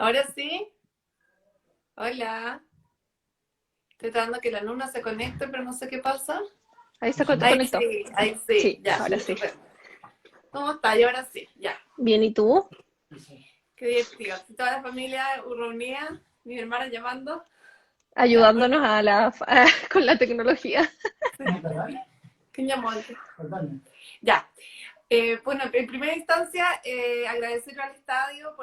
Ahora sí. Hola. Estoy tratando que la luna se conecte, pero no sé qué pasa. Ahí se conectó. Ahí sí, Sí, ya. ahora sí. Estupendo. ¿Cómo está? Y ahora sí, ya. Bien, ¿y tú? Qué divertido. Toda la familia reunida, mi hermana llamando. Ya, bueno, Ayudándonos con la tecnología. sí. ¿Quién llamó antes? Ya. Bueno, en primera instancia, agradecerle al estadio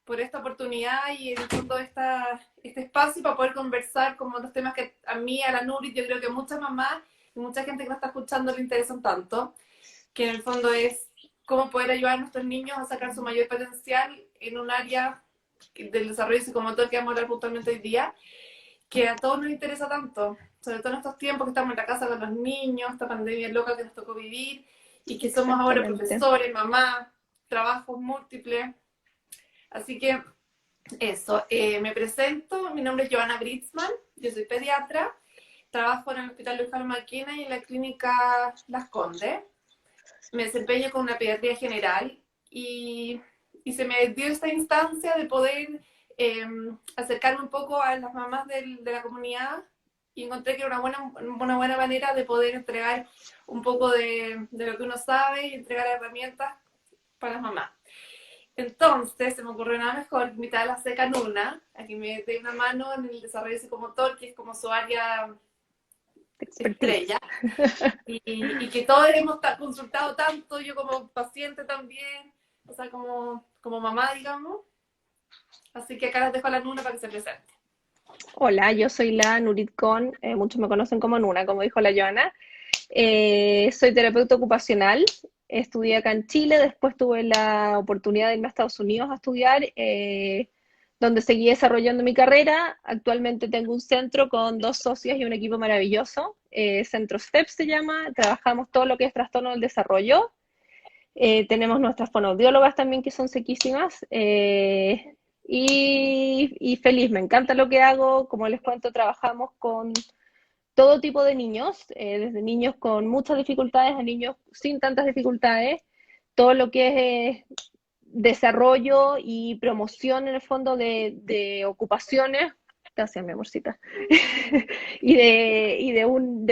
por esta oportunidad y en el fondo este espacio para poder conversar como los temas que a mí, a la Nuri, yo creo que muchas mamás y mucha gente que nos está escuchando le interesan tanto, que en el fondo es cómo poder ayudar a nuestros niños a sacar su mayor potencial en un área del desarrollo psicomotor que vamos a hablar puntualmente hoy día, que a todos nos interesa tanto, sobre todo en estos tiempos que estamos en la casa con los niños, esta pandemia loca que nos tocó vivir y que somos ahora Exactamente. profesores, mamás, trabajos múltiples. Así que eso, me presento, mi nombre es Joana Britzman, yo soy pediatra, trabajo en el Hospital Luis Carlos Maquena y en la clínica Las Condes. Me desempeño con una pediatría general y se me dio esta instancia de poder acercarme un poco a las mamás de la comunidad y encontré que era una buena manera de poder entregar un poco de lo que uno sabe y entregar herramientas para las mamás. Entonces se me ocurrió nada mejor que invitar a la Seca Nuna a que me dé una mano en el desarrollo psicomotor, que es como su área Expertise. estrella, y que todos hemos consultado tanto, yo como paciente también, o sea, como mamá, digamos. Así que acá les dejo a la Nuna para que se presente. Hola, yo soy la Nurit Con, muchos me conocen como Nuna, como dijo la Joana. Soy terapeuta ocupacional, estudié acá en Chile, después tuve la oportunidad de irme a Estados Unidos a estudiar, donde seguí desarrollando mi carrera. Actualmente tengo un centro con dos socias y un equipo maravilloso, Centro STEP se llama, trabajamos todo lo que es trastorno del desarrollo. Tenemos nuestras fonoaudiólogas también que son sequísimas. Y feliz, me encanta lo que hago. Como les cuento, trabajamos con todo tipo de niños, desde niños con muchas dificultades a niños sin tantas dificultades. Todo lo que es desarrollo y promoción en el fondo de ocupaciones. Gracias, mi amorcita. De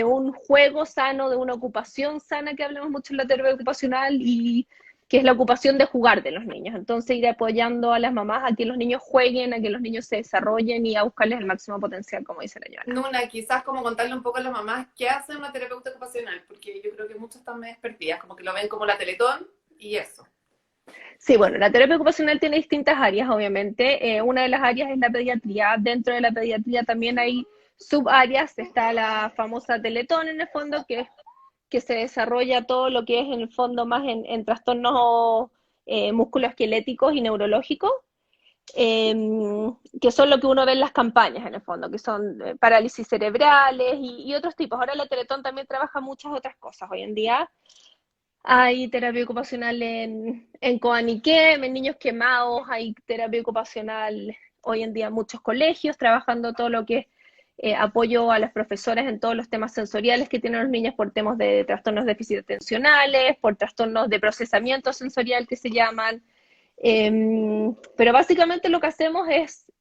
un juego sano, de una ocupación sana, que hablamos mucho en la terapia ocupacional, y que es la ocupación de jugar de los niños. Entonces, ir apoyando a las mamás a que los niños jueguen, a que los niños se desarrollen y a buscarles el máximo potencial, como dice la Joana. Nuna, quizás como contarle un poco a las mamás qué hace una terapeuta ocupacional, porque yo creo que muchas están medio perdidas, como que lo ven como la Teletón y eso. Sí, bueno, la terapia ocupacional tiene distintas áreas, obviamente. Una de las áreas es la pediatría. Dentro de la pediatría también hay subáreas. Está la famosa Teletón, en el fondo, que se desarrolla todo lo que es en el fondo más en trastornos musculoesqueléticos y neurológicos, eh, que son lo que uno ve en las campañas, en el fondo, que son parálisis cerebrales y otros tipos. Ahora la Teletón también trabaja muchas otras cosas hoy en día. Hay terapia ocupacional en Coaniquem, en niños quemados, hay terapia ocupacional hoy en día en muchos colegios, trabajando todo lo que es apoyo a las profesoras en todos los temas sensoriales que tienen los niños por temas de trastornos de déficit atencionales, por trastornos de procesamiento sensorial que se llaman. Pero básicamente lo que hacemos es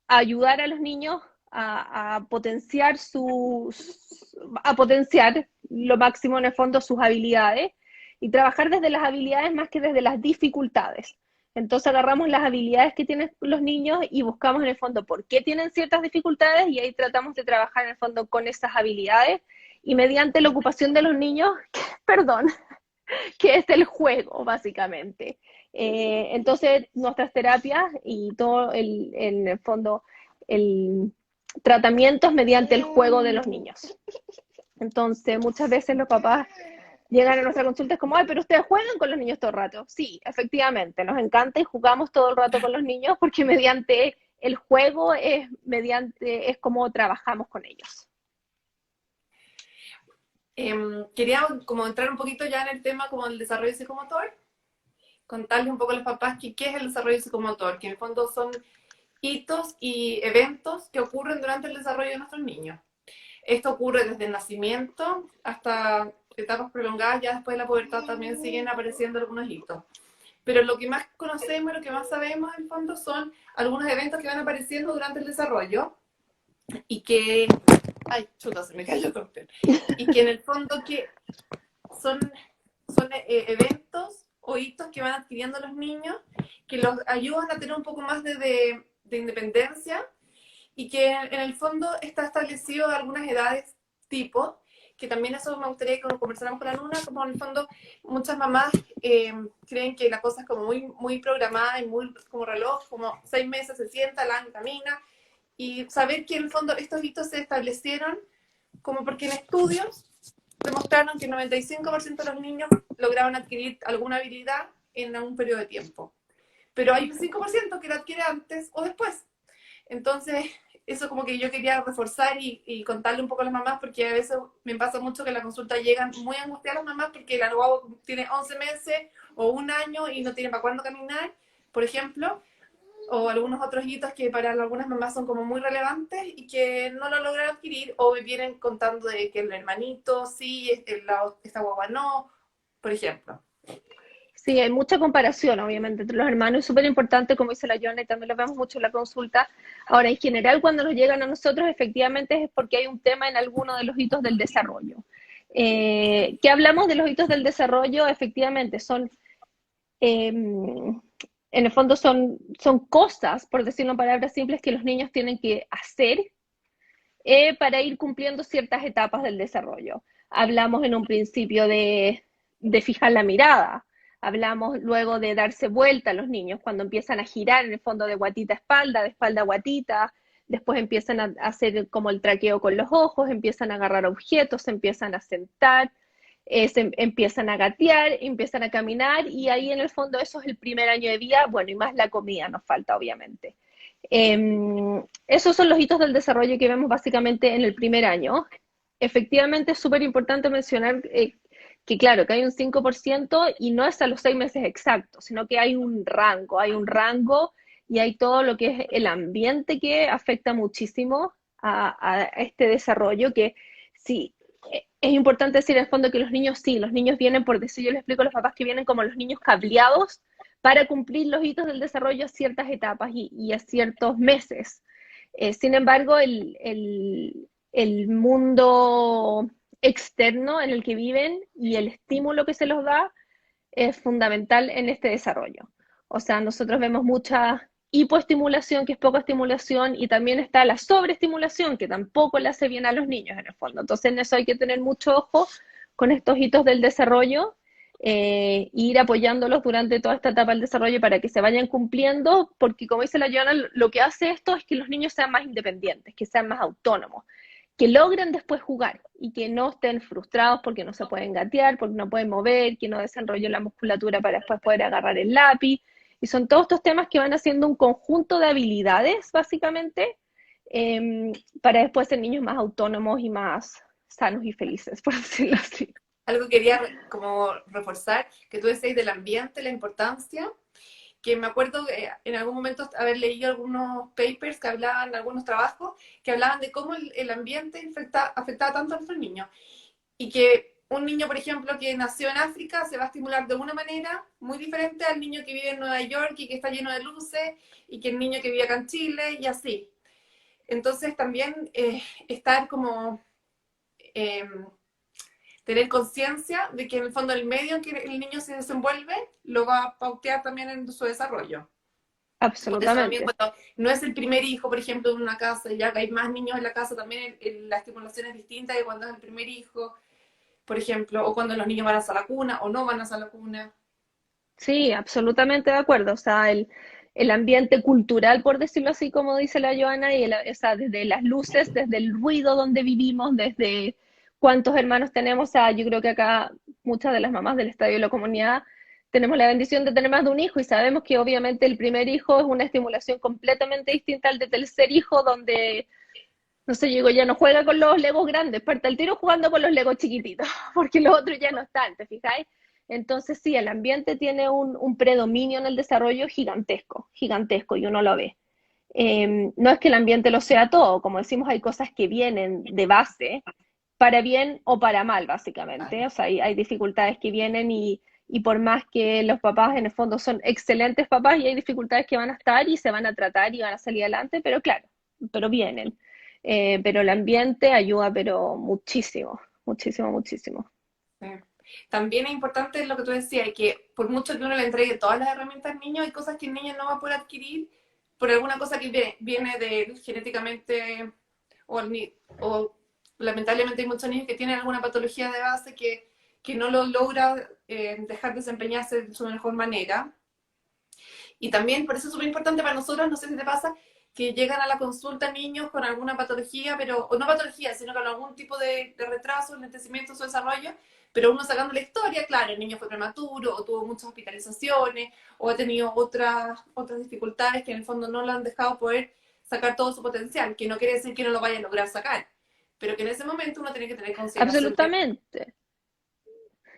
ayudar a los niños a potenciar a potenciar lo máximo en el fondo sus habilidades y trabajar desde las habilidades más que desde las dificultades. Entonces agarramos las habilidades que tienen los niños y buscamos en el fondo por qué tienen ciertas dificultades, y ahí tratamos de trabajar en el fondo con esas habilidades y mediante la ocupación de los niños, perdón, que es el juego, básicamente. Entonces, nuestras terapias y todo en el fondo, el tratamiento es mediante el juego de los niños. Entonces, muchas veces los papás llegan a nuestra consulta es como, ay, pero ustedes juegan con los niños todo el rato. Sí, efectivamente, nos encanta y jugamos todo el rato con los niños porque mediante el juego es como trabajamos con ellos. Quería como entrar un poquito ya en el tema como el desarrollo psicomotor, contarles un poco a los papás qué es el desarrollo psicomotor, que en el fondo son hitos y eventos que ocurren durante el desarrollo de nuestros niños. Esto ocurre desde el nacimiento hasta etapas prolongadas, ya después de la pubertad también siguen apareciendo algunos hitos. pero lo que más conocemos, lo que más sabemos en el fondo son algunos eventos que van apareciendo durante el desarrollo y que, ay, chuta, se me cayó todo. Y que en el fondo que son, son eventos o hitos que van adquiriendo los niños que los ayudan a tener un poco más de independencia y que en el fondo está establecido de algunas edades tipo, que también eso me gustaría que conversáramos con la Luna, como en el fondo muchas mamás creen que la cosa es como muy programada y muy como reloj, como 6 meses se sienta, el año camina, y saber que en el fondo estos hitos se establecieron como porque en estudios demostraron que el 95% de los niños lograban adquirir alguna habilidad en un periodo de tiempo. Pero hay un 5% que lo adquiere antes o después. Entonces, eso como que yo quería reforzar y contarle un poco a las mamás, porque a veces me pasa mucho que en la consulta llegan muy angustiadas las mamás porque la guagua tiene 11 meses o un año y no tiene para cuándo caminar, por ejemplo, o algunos otros hitos que para algunas mamás son como muy relevantes y que no lo logran adquirir o me vienen contando de que el hermanito sí, esta guagua no, por ejemplo. Sí, hay mucha comparación, obviamente, entre los hermanos. Es súper importante, como dice la Joana, y también lo vemos mucho en la consulta. Ahora, en general, cuando nos llegan a nosotros, efectivamente es porque hay un tema en alguno de los hitos del desarrollo. ¿Qué hablamos de los hitos del desarrollo? Efectivamente, son, en el fondo, son cosas, por decirlo en palabras simples, que los niños tienen que hacer para ir cumpliendo ciertas etapas del desarrollo. Hablamos en un principio de fijar la mirada, hablamos luego de darse vuelta a los niños cuando empiezan a girar en el fondo de guatita a espalda, de espalda a guatita, después empiezan a hacer como el traqueo con los ojos, empiezan a agarrar objetos, se empiezan a sentar, se empiezan a gatear, empiezan a caminar y ahí en el fondo eso es el primer año de vida, bueno, y más la comida nos falta obviamente. Esos son los hitos del desarrollo que vemos básicamente en el primer año. Efectivamente, es súper importante mencionar que, claro, que hay un 5% y no es a los 6 meses exactos, sino que hay un rango y hay todo lo que es el ambiente que afecta muchísimo a este desarrollo, que sí, es importante decir en el fondo que los niños sí, los niños vienen, por decir, yo les explico a los papás que vienen como los niños cableados para cumplir los hitos del desarrollo a ciertas etapas y a ciertos meses. Sin embargo, el mundo externo en el que viven y el estímulo que se los da es fundamental en este desarrollo. O sea, nosotros vemos mucha hipoestimulación, que es poca estimulación, y también está la sobreestimulación, que tampoco le hace bien a los niños en el fondo. Entonces, en eso hay que tener mucho ojo con estos hitos del desarrollo ir apoyándolos durante toda esta etapa del desarrollo para que se vayan cumpliendo, porque como dice la Joana, lo que hace esto es que los niños sean más independientes, que sean más autónomos, que logren después jugar y que no estén frustrados porque no se pueden gatear, porque no pueden mover, que no desarrollen la musculatura para después poder agarrar el lápiz. Y son todos estos temas que van haciendo un conjunto de habilidades, básicamente, para después ser niños más autónomos y más sanos y felices, por decirlo así. Algo que quería como reforzar, que tú decís del ambiente, la importancia, que me acuerdo en algún momento haber leído algunos papers que hablaban, algunos trabajos, que hablaban de cómo el ambiente afectaba tanto a los niños. Y que un niño, por ejemplo, que nació en África se va a estimular de una manera muy diferente al niño que vive en Nueva York y que está lleno de luces, y que el niño que vive acá en Chile, y así. Entonces también estar como... Eh, tener conciencia de que en el fondo el medio en que el niño se desenvuelve lo va a pautear también en su desarrollo. Por eso también Absolutamente. cuando no es el primer hijo, por ejemplo, en una casa, ya que hay más niños en la casa, también la estimulación es distinta de cuando es el primer hijo, por ejemplo, o cuando los niños van a la cuna o no van a la cuna. Sí, absolutamente de acuerdo. O sea, el ambiente cultural, por decirlo así, como dice la Joana, o sea, desde las luces, desde el ruido donde vivimos, desde cuántos hermanos tenemos. O sea, yo creo que acá muchas de las mamás del estadio de la comunidad tenemos la bendición de tener más de un hijo y sabemos que obviamente el primer hijo es una estimulación completamente distinta al de tercer hijo, donde, no sé, yo digo, ya no juega con los legos grandes, parte el tiro jugando con los legos chiquititos, porque los otros ya no están, ¿te fijáis? Entonces sí, el ambiente tiene un predominio en el desarrollo gigantesco, gigantesco, y uno lo ve. No es que el ambiente lo sea todo, como decimos, hay cosas que vienen de base, para bien o para mal, básicamente. O sea, hay dificultades que vienen y por más que los papás en el fondo son excelentes papás y hay dificultades que van a estar y se van a tratar y van a salir adelante, pero claro, pero vienen. Pero el ambiente ayuda, pero muchísimo, muchísimo, muchísimo. Sí. También es importante lo que tú decías, que por mucho que uno le entregue todas las herramientas al niño, hay cosas que el niño no va a poder adquirir por alguna cosa que viene de él genéticamente o lamentablemente hay muchos niños que tienen alguna patología de base que no lo logra dejar desempeñarse de su mejor manera. Y también, por eso es súper importante para nosotros, no sé si te pasa, que llegan a la consulta niños con alguna patología, pero, o no patología, sino con algún tipo de retraso, enlentecimiento en su desarrollo, pero uno sacando la historia, claro, el niño fue prematuro, o tuvo muchas hospitalizaciones, o ha tenido otras dificultades que en el fondo no lo han dejado poder sacar todo su potencial, que no quiere decir que no lo vaya a lograr sacar, pero que en ese momento uno tiene que tener consideración de... Absolutamente.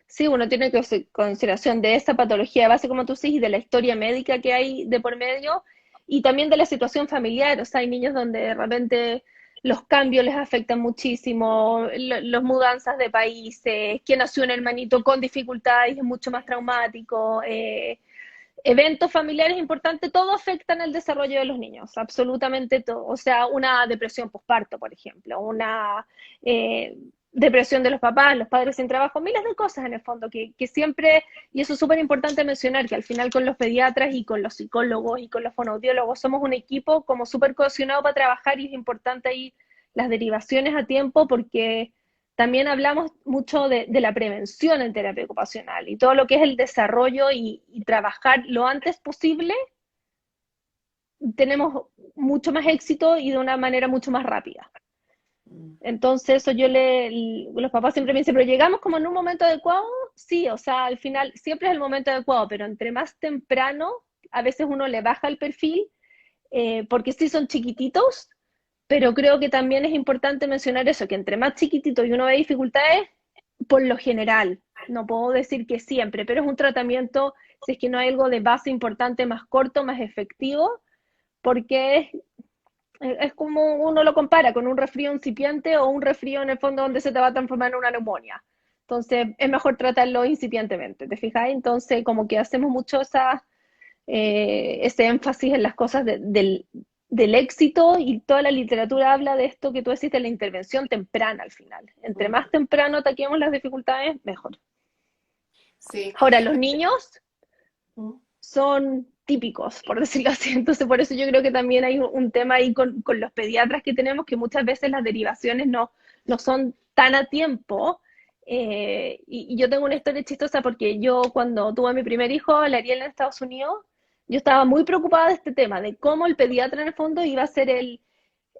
Sí, uno tiene que hacer consideración de esa patología de base, como tú dices, y de la historia médica que hay de por medio, y también de la situación familiar. O sea, hay niños donde de repente los cambios les afectan muchísimo, las mudanzas de países, que nació un hermanito con dificultades es mucho más traumático, eventos familiares importantes, todo afectan al desarrollo de los niños, absolutamente todo. O sea, una depresión postparto, por ejemplo, una depresión de los padres sin trabajo, miles de cosas en el fondo que siempre, y eso es súper importante mencionar, que al final con los pediatras y con los psicólogos y con los fonoaudiólogos somos un equipo como súper cohesionado para trabajar y es importante ahí las derivaciones a tiempo porque también hablamos mucho de la prevención en terapia ocupacional y todo lo que es el desarrollo y trabajar lo antes posible, tenemos mucho más éxito y de una manera mucho más rápida. Entonces, eso los papás siempre me dicen, pero llegamos como en un momento adecuado, sí, o sea, al final siempre es el momento adecuado, pero entre más temprano, a veces uno le baja el perfil, porque sí son chiquititos, pero creo que también es importante mencionar eso, que entre más chiquitito y uno ve dificultades, por lo general, no puedo decir que siempre, pero es un tratamiento, si es que no hay algo de base importante, más corto, más efectivo, porque es como uno lo compara con un resfrío incipiente o un resfrío en el fondo donde se te va a transformar en una neumonía. Entonces, es mejor tratarlo incipientemente, ¿te fijas? Entonces, como que hacemos mucho ese énfasis en las cosas del éxito y toda la literatura habla de esto que tú decís de la intervención temprana al final. Entre más temprano ataquemos las dificultades, mejor. Sí. Ahora, los niños son típicos, por decirlo así. Entonces, por eso yo creo que también hay un tema ahí con los pediatras que tenemos, que muchas veces las derivaciones no son tan a tiempo. Y yo tengo una historia chistosa porque yo cuando tuve a mi primer hijo, la Ariel en Estados Unidos, yo estaba muy preocupada de este tema, de cómo el pediatra en el fondo iba a ser el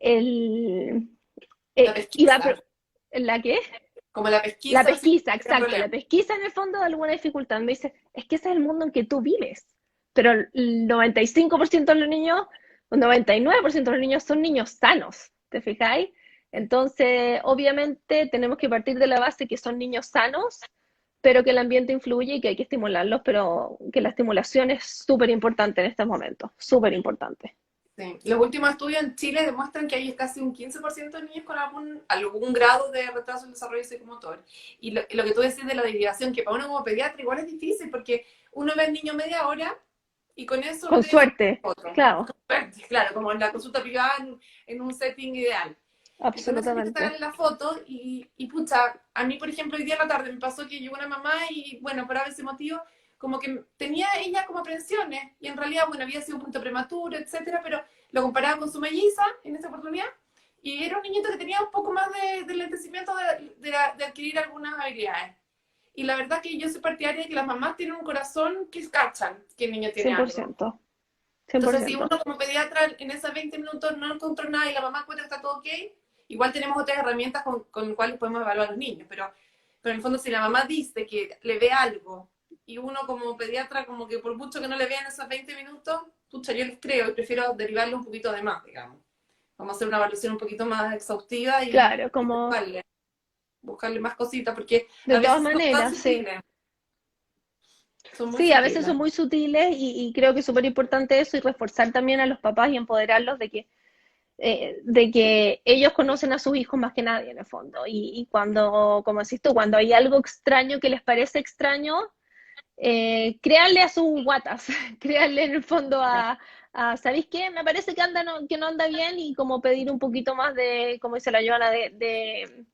La iba a, pesquisa, ¿la qué? como la La pesquisa, sí, pesquisa, era exacto, la problema. pesquisa en el fondo de alguna dificultad. Me dice, es que ese es el mundo en que tú vives. Pero el 95% de los niños, un 99% de los niños son niños sanos, ¿te fijáis? Entonces, obviamente tenemos que partir de la base que son niños sanos, pero que el ambiente influye y que hay que estimularlos, pero que la estimulación es súper importante en estos momentos, súper importante. Sí. Los últimos estudios en Chile demuestran que hay casi un 15% de niños con algún grado de retraso en el desarrollo psicomotor. Y lo que tú decís de la derivación, que para uno como pediatra igual es difícil, porque uno ve al niño media hora y con eso lo Con tiene suerte, otro. claro, Claro, como en la consulta privada en un setting ideal. Y con eso te absolutamente. sacan la foto y pucha, a mí por ejemplo hoy día en la tarde me pasó que llegó una mamá y bueno, por ese motivo, como que tenía ella como aprensiones y en realidad, bueno, había sido un punto prematuro, etcétera, pero lo comparaba con su melliza en esa oportunidad y era un niñito que tenía un poco más de lentecimiento de adquirir algunas habilidades. Y la verdad que yo soy partidaria de que las mamás tienen un corazón que cachan que el niño tiene algo. 100%, Entonces, si uno 100%. como pediatra en esos 20 minutos no encontró nada y la mamá cuenta que está todo ok, igual tenemos otras herramientas con las cuales podemos evaluar a los niños. Pero en el fondo, si la mamá dice que le ve algo y uno como pediatra, como que por mucho que no le vean esos 20 minutos, pucha, yo les creo y prefiero derivarlo un poquito de más, digamos. Vamos a hacer una evaluación un poquito más exhaustiva Claro, y como buscarle más cositas, porque de a todas veces son tan maneras, sí. sutiles, son muy Sí, a veces sutiles. son muy sutiles y creo que es súper importante eso y reforzar también a los papás y empoderarlos de que ellos conocen a sus hijos más que nadie en el fondo. Y cuando, como decís tú, cuando hay algo extraño que les parece extraño, créanle a sus guatas, créanle en el fondo ¿sabéis qué? Me parece que que no anda bien y como pedir un poquito más de, como dice la Joana, de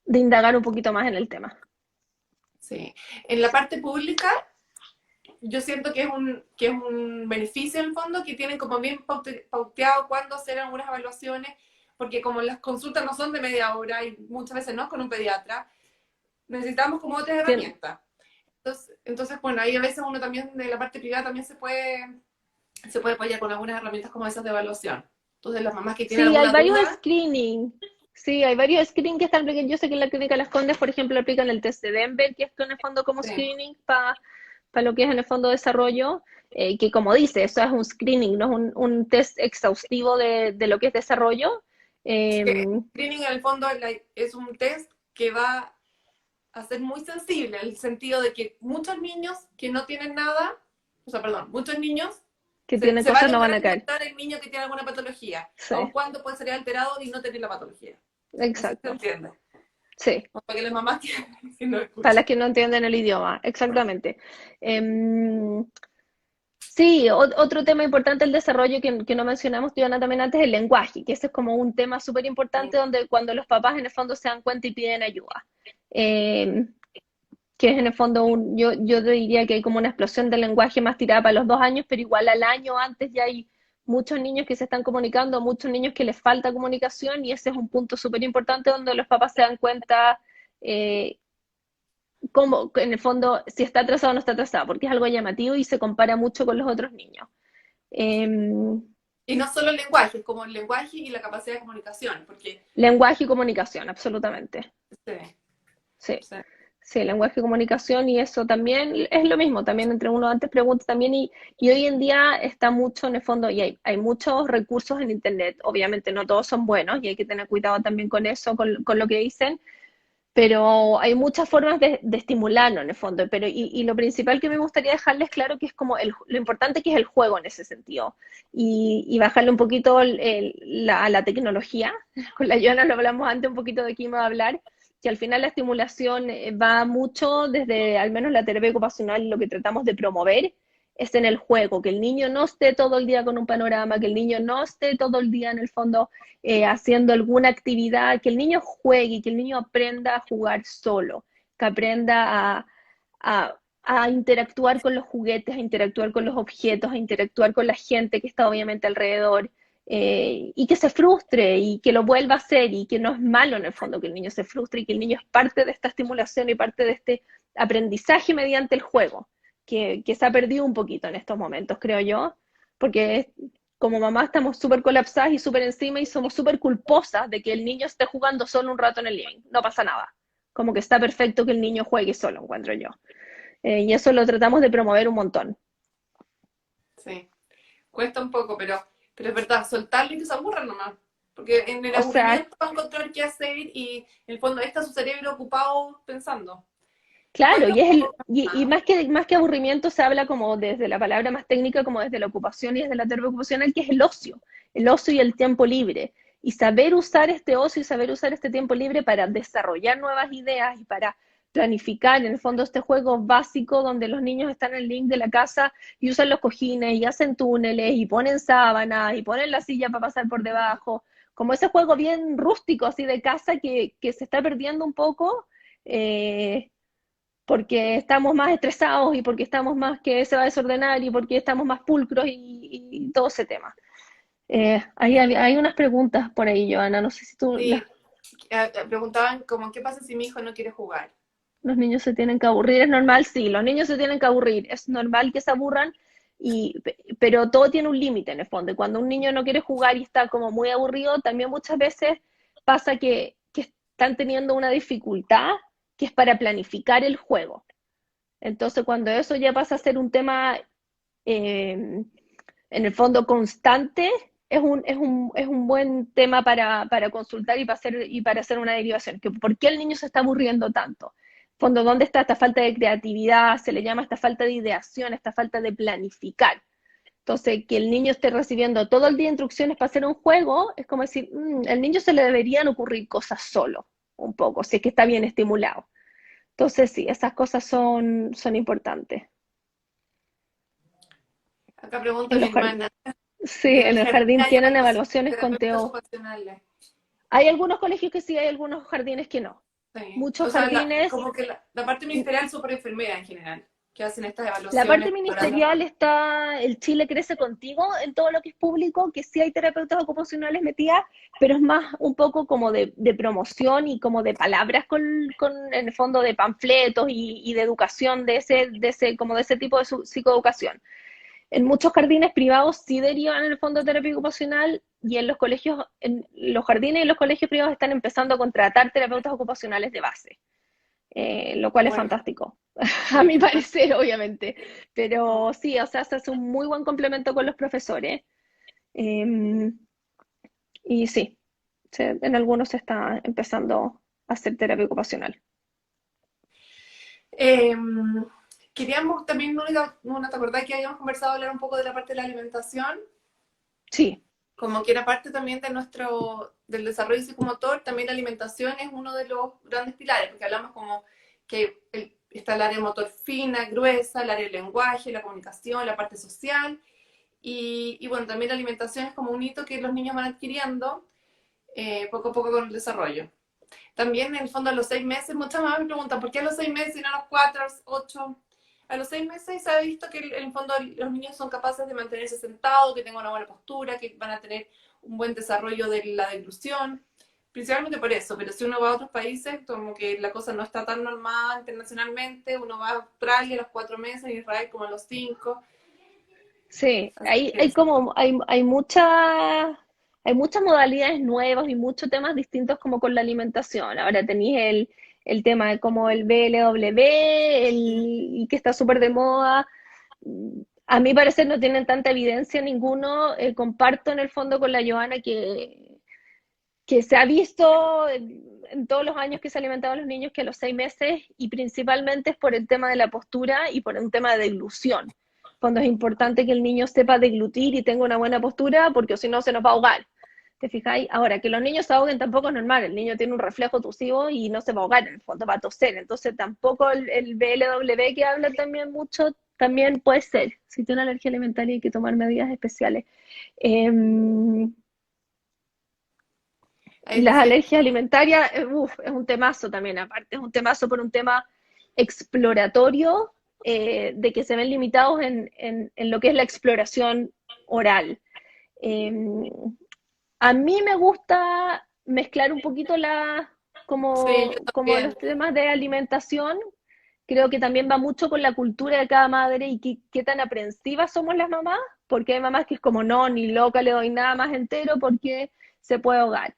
indagar un poquito más en el tema. Sí. En la parte pública, yo siento que es un beneficio en el fondo, que tienen como bien pauteado cuándo hacer algunas evaluaciones, porque como las consultas no son de media hora y muchas veces no es con un pediatra, necesitamos como otras Tien- herramientas. Entonces, bueno, ahí a veces uno también de la parte privada también se puede apoyar con algunas herramientas como esas de evaluación. Entonces, las mamás que tienen Sí, hay alguna varios duda, screening. Sí, hay varios screening que están aplicados. Yo sé que en la Clínica Las Condes, por ejemplo, aplican el test de Denver, que es en el fondo como sí, screening para lo que es en el fondo desarrollo, que como dice, eso es un screening, no es un test exhaustivo de lo que es desarrollo. que Eh, screening en el fondo es un test que va a ser muy sensible, en el sentido de que muchos niños que no tienen nada, o sea, perdón, muchos niños que tiene se va a cosas no van lograr a caer. encontrar el niño que tiene alguna patología, aun Sí, cuando puede salir alterado y no tener la patología. No sé si se exacto. entiende. Sí, Para que las mamás que no para las escuchen. que no entienden el idioma, exactamente. Em, Sí, otro tema importante del desarrollo que no mencionamos, Diana, también antes, el lenguaje, que ese es como un tema súper importante donde cuando los papás en el fondo se dan cuenta y piden ayuda. Eh, que es en el fondo, yo te diría que hay como una explosión del lenguaje más tirada para los 2 años, pero igual al año antes ya hay muchos niños que se están comunicando, muchos niños que les falta comunicación y ese es un punto súper importante donde los papás se dan cuenta eh, cómo, en el fondo, si está atrasado o no está atrasado, porque es algo llamativo y se compara mucho con los otros niños. Eh, Y no solo el lenguaje, como el lenguaje y la capacidad de comunicación, porque lenguaje y comunicación, absolutamente. sí, Sí, sí, sí, lenguaje y comunicación y eso también es lo mismo, también entre uno antes pregunta también y hoy en día está mucho en el fondo y hay muchos recursos en Internet, obviamente no todos son buenos y hay que tener cuidado también con eso, con lo que dicen, pero hay muchas formas de estimularlo en el fondo, pero y lo principal que me gustaría dejarles claro que es como lo importante que es el juego en ese sentido y bajarle un poquito a la tecnología, con la Joana lo hablamos antes un poquito de qué iba a hablar, que al final la estimulación va mucho desde al menos la terapia ocupacional, lo que tratamos de promover es en el juego, que el niño no esté todo el día con un panorama, que el niño no esté todo el día en el fondo haciendo alguna actividad, que el niño juegue, que el niño aprenda a jugar solo, que aprenda a interactuar con los juguetes, a interactuar con los objetos, a interactuar con la gente que está obviamente alrededor, y que se frustre y que lo vuelva a hacer y que no es malo en el fondo que el niño se frustre y que el niño es parte de esta estimulación y parte de este aprendizaje mediante el juego, que se ha perdido un poquito en estos momentos, creo yo, porque como mamá estamos súper colapsadas y súper encima y somos súper culposas de que el niño esté jugando solo un rato en el living. No pasa nada. Como que está perfecto que el niño juegue solo, encuentro yo. Y eso lo tratamos de promover un montón. sí. Cuesta un poco, pero es verdad, soltarlo y que se aburran nomás. Porque en el O sea, aburrimiento va a encontrar qué hacer y en el fondo ahí está su cerebro ocupado pensando. claro, Cuesta un y es poco y más. más que aburrimiento se habla como desde la palabra más técnica, como desde la ocupación y desde la terapia ocupacional, que es el ocio y el tiempo libre. Y saber usar este ocio y saber usar este tiempo libre para desarrollar nuevas ideas y para planificar, en el fondo, este juego básico donde los niños están en el link de la casa y usan los cojines y hacen túneles y ponen sábanas y ponen la silla para pasar por debajo. Como ese juego bien rústico así de casa que se está perdiendo un poco. Eh, porque estamos más estresados y porque estamos más que se va a desordenar y porque estamos más pulcros y todo ese tema. Hay unas preguntas por ahí, Joana, no sé si Sí, preguntaban como, ¿qué pasa si mi hijo no quiere jugar? los niños se tienen que aburrir, es normal, sí, los niños se tienen que aburrir, es normal que se aburran, pero todo tiene un límite en el fondo, y cuando un niño no quiere jugar y está como muy aburrido, también muchas veces pasa que están teniendo una dificultad que es para planificar el juego. Entonces, cuando eso ya pasa a ser un tema eh, en el fondo constante, es un buen tema para consultar y para hacer una derivación. Que, ¿por qué el niño se está aburriendo tanto? En el fondo, ¿dónde está esta falta de creatividad? Se le llama esta falta de ideación, esta falta de planificar. Entonces, que el niño esté recibiendo todo el día instrucciones para hacer un juego, es como decir, el niño se le deberían ocurrir cosas solo, un poco, si es que está bien estimulado. Entonces sí, esas cosas son importantes. Acá pregunta En mi los hermana, sí, ¿en en el el jardín jardín hay tienen evaluaciones con terapeutas TO. ocupacionales? Hay algunos colegios que sí, hay algunos jardines que no. Sí. Muchos O sea, jardines, como que la parte ministerial es súper enfermera en general, que hacen estas la parte evaluaciones para las... ministerial está el Chile Crece Contigo en todo lo que es público, que sí hay terapeutas ocupacionales metidas, pero es más un poco como de promoción y como de palabras en el fondo de panfletos y de educación como de ese tipo de psicoeducación. En muchos jardines privados sí derivan en el fondo de terapia ocupacional y en los colegios, en los jardines y los colegios privados están empezando a contratar terapeutas ocupacionales de base, lo cual es Bueno, fantástico, a mi porque parecer, obviamente. no. Pero sí, o sea, se hace un muy buen complemento con los profesores. Eh, y sí, en algunos se está empezando a hacer terapia ocupacional. Eh, queríamos también, ¿no te acordás que habíamos conversado hablar un poco de la parte de la alimentación? Sí, Como que era parte también de del desarrollo psicomotor, también la alimentación es uno de los grandes pilares, porque hablamos como que está el área motor fina, gruesa, el área del lenguaje, la comunicación, la parte social, y bueno, también la alimentación es como un hito que los niños van adquiriendo poco a poco con el desarrollo. También en el fondo a los 6 meses, muchas mamás me preguntan, ¿por qué a los 6 meses y no a los 4, a los 8? A los 6 meses se ha visto que en el fondo los niños son capaces de mantenerse sentados, que tengan una buena postura, que van a tener un buen desarrollo de la deglución, principalmente por eso, pero si uno va a otros países, como que la cosa no está tan normal internacionalmente, uno va a Australia a los 4 meses, en Israel como a los 5, sí, así que hay eso. como, hay muchas modalidades nuevas y muchos temas distintos como con la alimentación. Ahora tenéis el tema de como el BLW, y que está súper de moda. A mi parecer no tienen tanta evidencia ninguno. Comparto en el fondo con la Joana que se ha visto en todos los años que se alimentaban los niños que a los 6 meses, y principalmente es por el tema de la postura y por un tema de deglución. Cuando es importante que el niño sepa deglutir y tenga una buena postura, porque si no se nos va a ahogar. ¿Te fijáis? Ahora, que los niños se ahoguen tampoco es normal. El niño tiene un reflejo tusivo y no se va a ahogar, en el fondo va a toser. Entonces tampoco el BLW que habla también mucho, también puede ser. Si tiene alergia alimentaria hay que tomar medidas especiales. Eh, y Ahí las dice, alergias alimentarias, es un temazo también, aparte, es un temazo por un tema exploratorio, de que se ven limitados en lo que es la exploración oral. Eh, a mí me gusta mezclar un poquito sí, yo como también. los temas de alimentación. Creo que también va mucho con la cultura de cada madre y qué tan aprensivas somos las mamás, porque hay mamás que es como, no, ni loca le doy nada más entero porque se puede ahogar.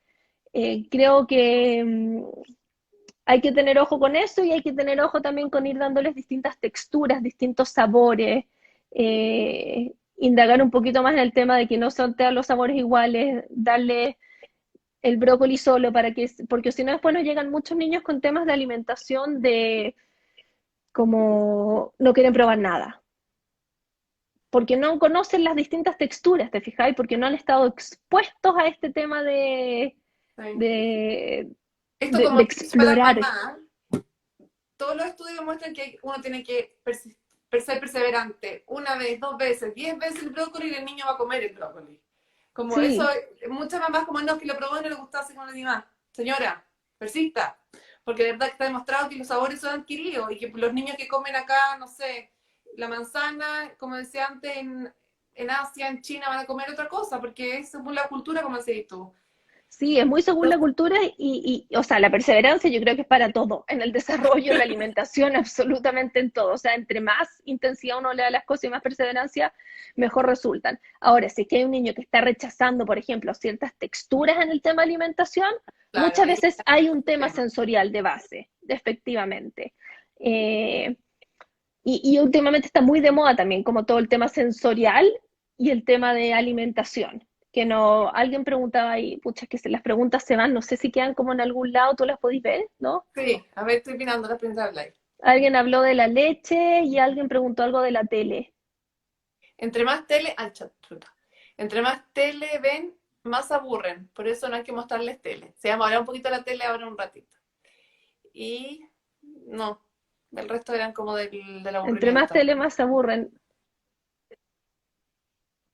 Creo que hay que tener ojo con eso y hay que tener ojo también con ir dándoles distintas texturas, distintos sabores, indagar un poquito más en el tema de que no son todos los sabores iguales, darle el brócoli solo porque si no después nos llegan muchos niños con temas de alimentación de como no quieren probar nada, porque no conocen las distintas texturas, ¿te fijáis? Porque no han estado expuestos a este tema Sí. de, Esto de como tips para explorar. mamá, todos los estudios demuestran que uno tiene que ser perseverante. Una vez, 2 veces, 10 veces el brócoli y el niño va a comer el brócoli. Como eso, Sí, muchas mamás como no, que lo probó y no le gustó, así como le digo, más. Señora, persista. Porque de verdad que está demostrado que los sabores son adquiridos y que los niños que comen acá, no sé, la manzana, como decía antes, en Asia, en China, van a comer otra cosa, porque es según la cultura, como decís tú. sí, es muy según la cultura o sea, la perseverancia yo creo que es para todo, en el desarrollo, en la alimentación, absolutamente en todo. O sea, entre más intensidad uno le da a las cosas y más perseverancia, mejor resultan. Ahora, si es que hay un niño que está rechazando, por ejemplo, ciertas texturas en el tema de alimentación, Claro, muchas ahí veces está hay un el tema tema. sensorial de base, efectivamente. Eh, y últimamente está muy de moda también, como todo el tema sensorial y el tema de alimentación. Que no, alguien preguntaba ahí, pucha, que las preguntas se van, no sé si quedan como en algún lado, tú las podéis ver, ¿no? Sí, a ver, estoy mirando la prensa de Live. Alguien habló de la leche y alguien preguntó algo de la tele. Entre más tele, ay, chuta. Entre más tele ven, más aburren. Por eso no hay que mostrarles tele. Se llama hablar un poquito de la tele ahora un ratito. Y no. El resto eran como del Entre más aburrimiento. tele, más se aburren.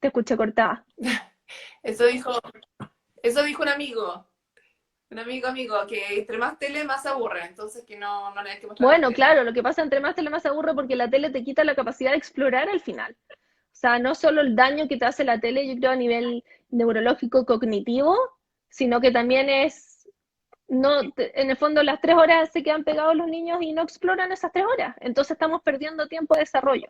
Te escuché cortada. Eso dijo, eso dijo un amigo, que entre más tele, más se aburre. Entonces que no le hay que mostrar las Bueno, tele. claro, lo que pasa entre más tele, más se aburre porque la tele te quita la capacidad de explorar al final. O sea, no solo el daño que te hace la tele, yo creo a nivel neurológico, cognitivo, sino que también es, no, en el fondo las 3 horas se quedan pegados los niños y no exploran esas 3 horas. Entonces estamos perdiendo tiempo de desarrollo.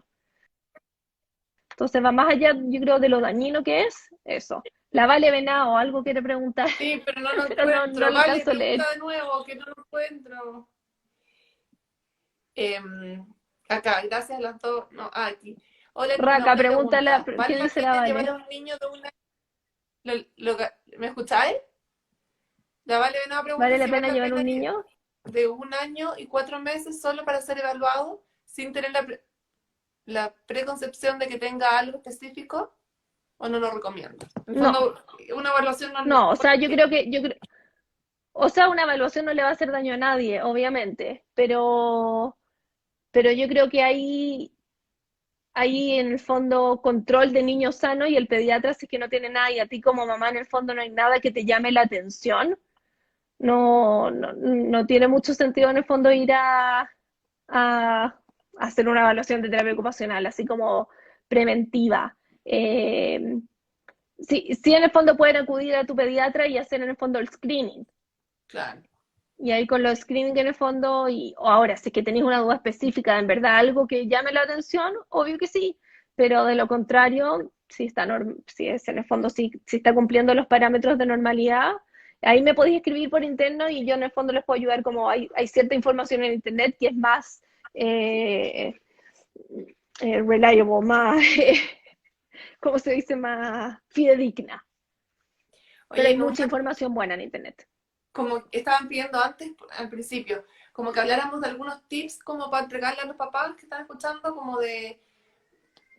Entonces va más allá, yo creo, de lo dañino que es eso. La Vale Venado, algo quiere preguntar, Sí, pero no lo pero no encuentro. lo Vale, alcanzo a leer. pregunta de nuevo, que no lo encuentro. Acá, gracias a las dos. No, aquí. Hola, Lina, Raca, una pregúntale, pregunta. ¿qué ¿Vale la dice la pena llevar Vale? a un niño de una... ¿Me escucháis? La Vale Venado pregunta ¿Vale la si vale pena la llevar pena un niño? de 1 año y 4 meses solo para ser evaluado sin tener la preconcepción de que tenga algo específico, o no lo recomiendo. En el No, fondo, una evaluación no... no, o sea, o sea, una evaluación no le va a hacer daño a nadie, obviamente, pero yo creo que hay en el fondo control de niño sano y el pediatra si es que no tiene nada y a ti como mamá en el fondo no hay nada que te llame la atención, no tiene mucho sentido en el fondo ir a hacer una evaluación de terapia ocupacional, así como preventiva. Sí, sí, en el fondo pueden acudir a tu pediatra y hacer en el fondo el screening. Claro. Y ahí con los screening en el fondo, o ahora, si es que tenéis una duda específica, en verdad algo que llame la atención, obvio que sí, pero de lo contrario, si es en el fondo, si está cumpliendo los parámetros de normalidad, ahí me podéis escribir por interno y yo en el fondo les puedo ayudar, como hay cierta información en internet que es más eh, reliable, más, ¿cómo se dice? Más fidedigna, pero Oye, hay mucha información buena en internet. como estaban pidiendo antes, al principio, como que habláramos de algunos tips como para entregarle a los papás que están escuchando, como de,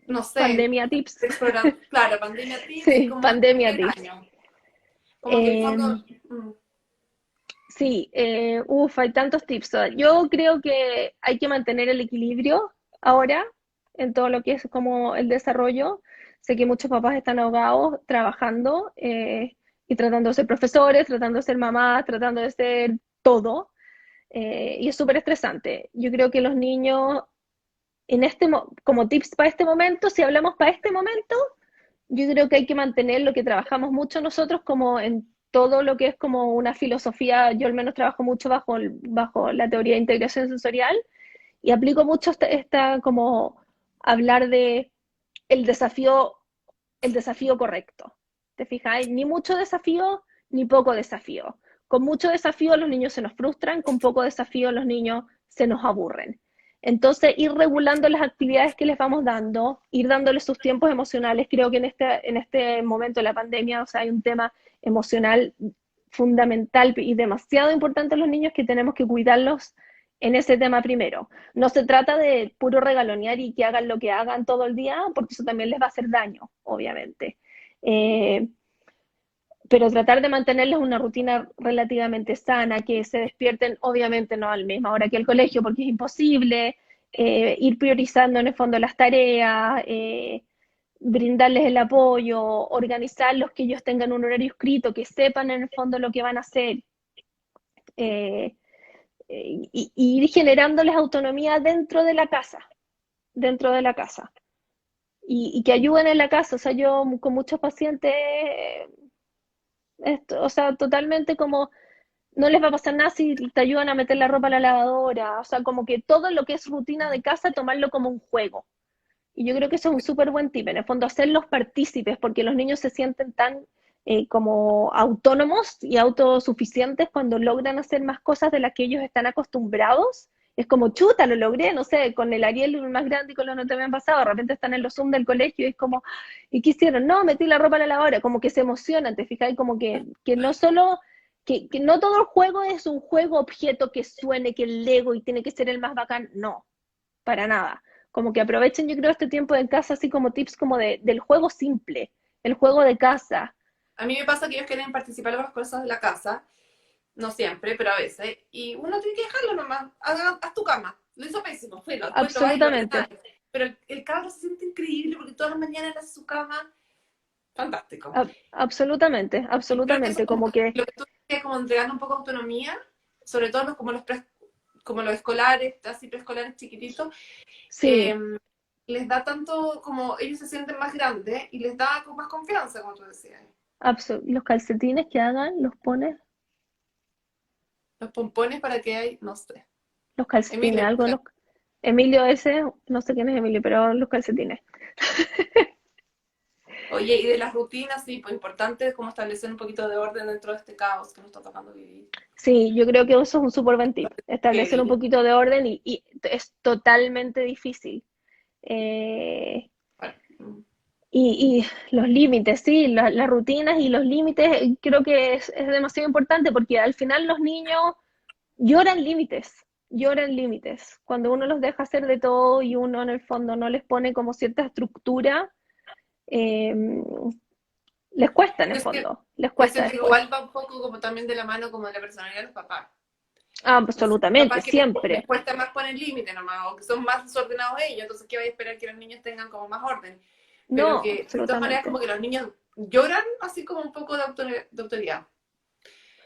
no sé, Pandemia tips. de explorar, claro, pandemia tips, Sí, como este pandemia tips. año. Como que el Eh, fondo, mm, sí, hay tantos tips. Yo creo que hay que mantener el equilibrio ahora en todo lo que es como el desarrollo. Sé que muchos papás están ahogados trabajando y tratando de ser profesores, tratando de ser mamás, tratando de ser todo. Y es súper estresante. Yo creo que los niños, como tips para este momento, si hablamos para este momento, yo creo que hay que mantener lo que trabajamos mucho nosotros como en todo lo que es como una filosofía, yo al menos trabajo mucho bajo la teoría de integración sensorial y aplico mucho como hablar de el desafío, el desafío correcto. ¿Te fijas? Ni mucho desafío ni poco desafío. Con mucho desafío los niños se nos frustran, con poco desafío los niños se nos aburren. Entonces, ir regulando las actividades que les vamos dando, ir dándoles sus tiempos emocionales. Creo que en este momento de la pandemia, o sea, hay un tema emocional fundamental y demasiado importante en los niños que tenemos que cuidarlos en ese tema primero. No se trata de puro regalonear y que hagan lo que hagan todo el día, porque eso también les va a hacer daño, obviamente. Eh, pero tratar de mantenerles una rutina relativamente sana, que se despierten, obviamente no a la misma hora que el colegio, porque es imposible, ir priorizando en el fondo las tareas, brindarles el apoyo, organizarlos, que ellos tengan un horario escrito, que sepan en el fondo lo que van a hacer, eh, y ir generándoles autonomía dentro de la casa, y que ayuden en la casa. O sea, yo con muchos pacientes, o sea, totalmente como no les va a pasar nada si te ayudan a meter la ropa a la lavadora, o sea, como que todo lo que es rutina de casa, tomarlo como un juego. Y yo creo que eso es un súper buen tip, en el fondo, hacerlos partícipes, porque los niños se sienten tan como autónomos y autosuficientes cuando logran hacer más cosas de las que ellos están acostumbrados. Es como, chuta, lo logré, no sé, con el Ariel más grande y con los no te habían pasado, de repente están en los Zoom del colegio y es como, ¿y qué hicieron? No, metí la ropa a la lavadora, como que se emocionan, te fijas, como que no solo, que no todo el juego es un juego objeto que suene, que el Lego y tiene que ser el más bacán, no, para nada. Como que aprovechen, yo creo, este tiempo en casa, así como tips como del juego simple, el juego de casa. a mí me pasa que ellos quieren participar en las cosas de la casa. no siempre, pero a veces, y uno tiene que dejarlo nomás, haz tu cama, lo hizo pésimo, fue, después lo vas y lo Absolutamente, ordenas, pero el cabro se siente increíble porque todas las mañanas él hace su cama, fantástico. absolutamente, Y creo que eso absolutamente, como como que lo que tú decías, como entregando un poco de autonomía, sobre todo como los escolares, así preescolares chiquititos, sí, eh, les da tanto, como ellos se sienten más grandes y les da más confianza, como tú decías. los calcetines que hagan, los pones, Los pompones para que hay, no sé. los calcetines, Emilio, algo, Emilio ese, no sé quién es Emilio, pero los calcetines. oye, y de las rutinas, sí, pues importante es como establecer un poquito de orden dentro de este caos que nos está tocando vivir. Sí, yo creo que eso es un súper buen tip, establecer un Heavy. poquito de orden y es totalmente difícil. Eh, Bueno, y los límites, sí, las rutinas y los límites creo que es demasiado importante porque al final los niños lloran límites, lloran límites. Cuando uno los deja hacer de todo y uno en el fondo no les pone como cierta estructura, eh, les cuesta en el yo, siento, fondo, les yo cuesta siento que después. igual va un poco como también de la mano como de la personalidad de los papás. Entonces, Absolutamente, papás que les siempre. cuesta más poner límite nomás, o que son más desordenados ellos, entonces ¿qué vais a esperar que los niños tengan como más orden? Pero No, que de todas maneras absolutamente. como que los niños lloran así como un poco de autoridad.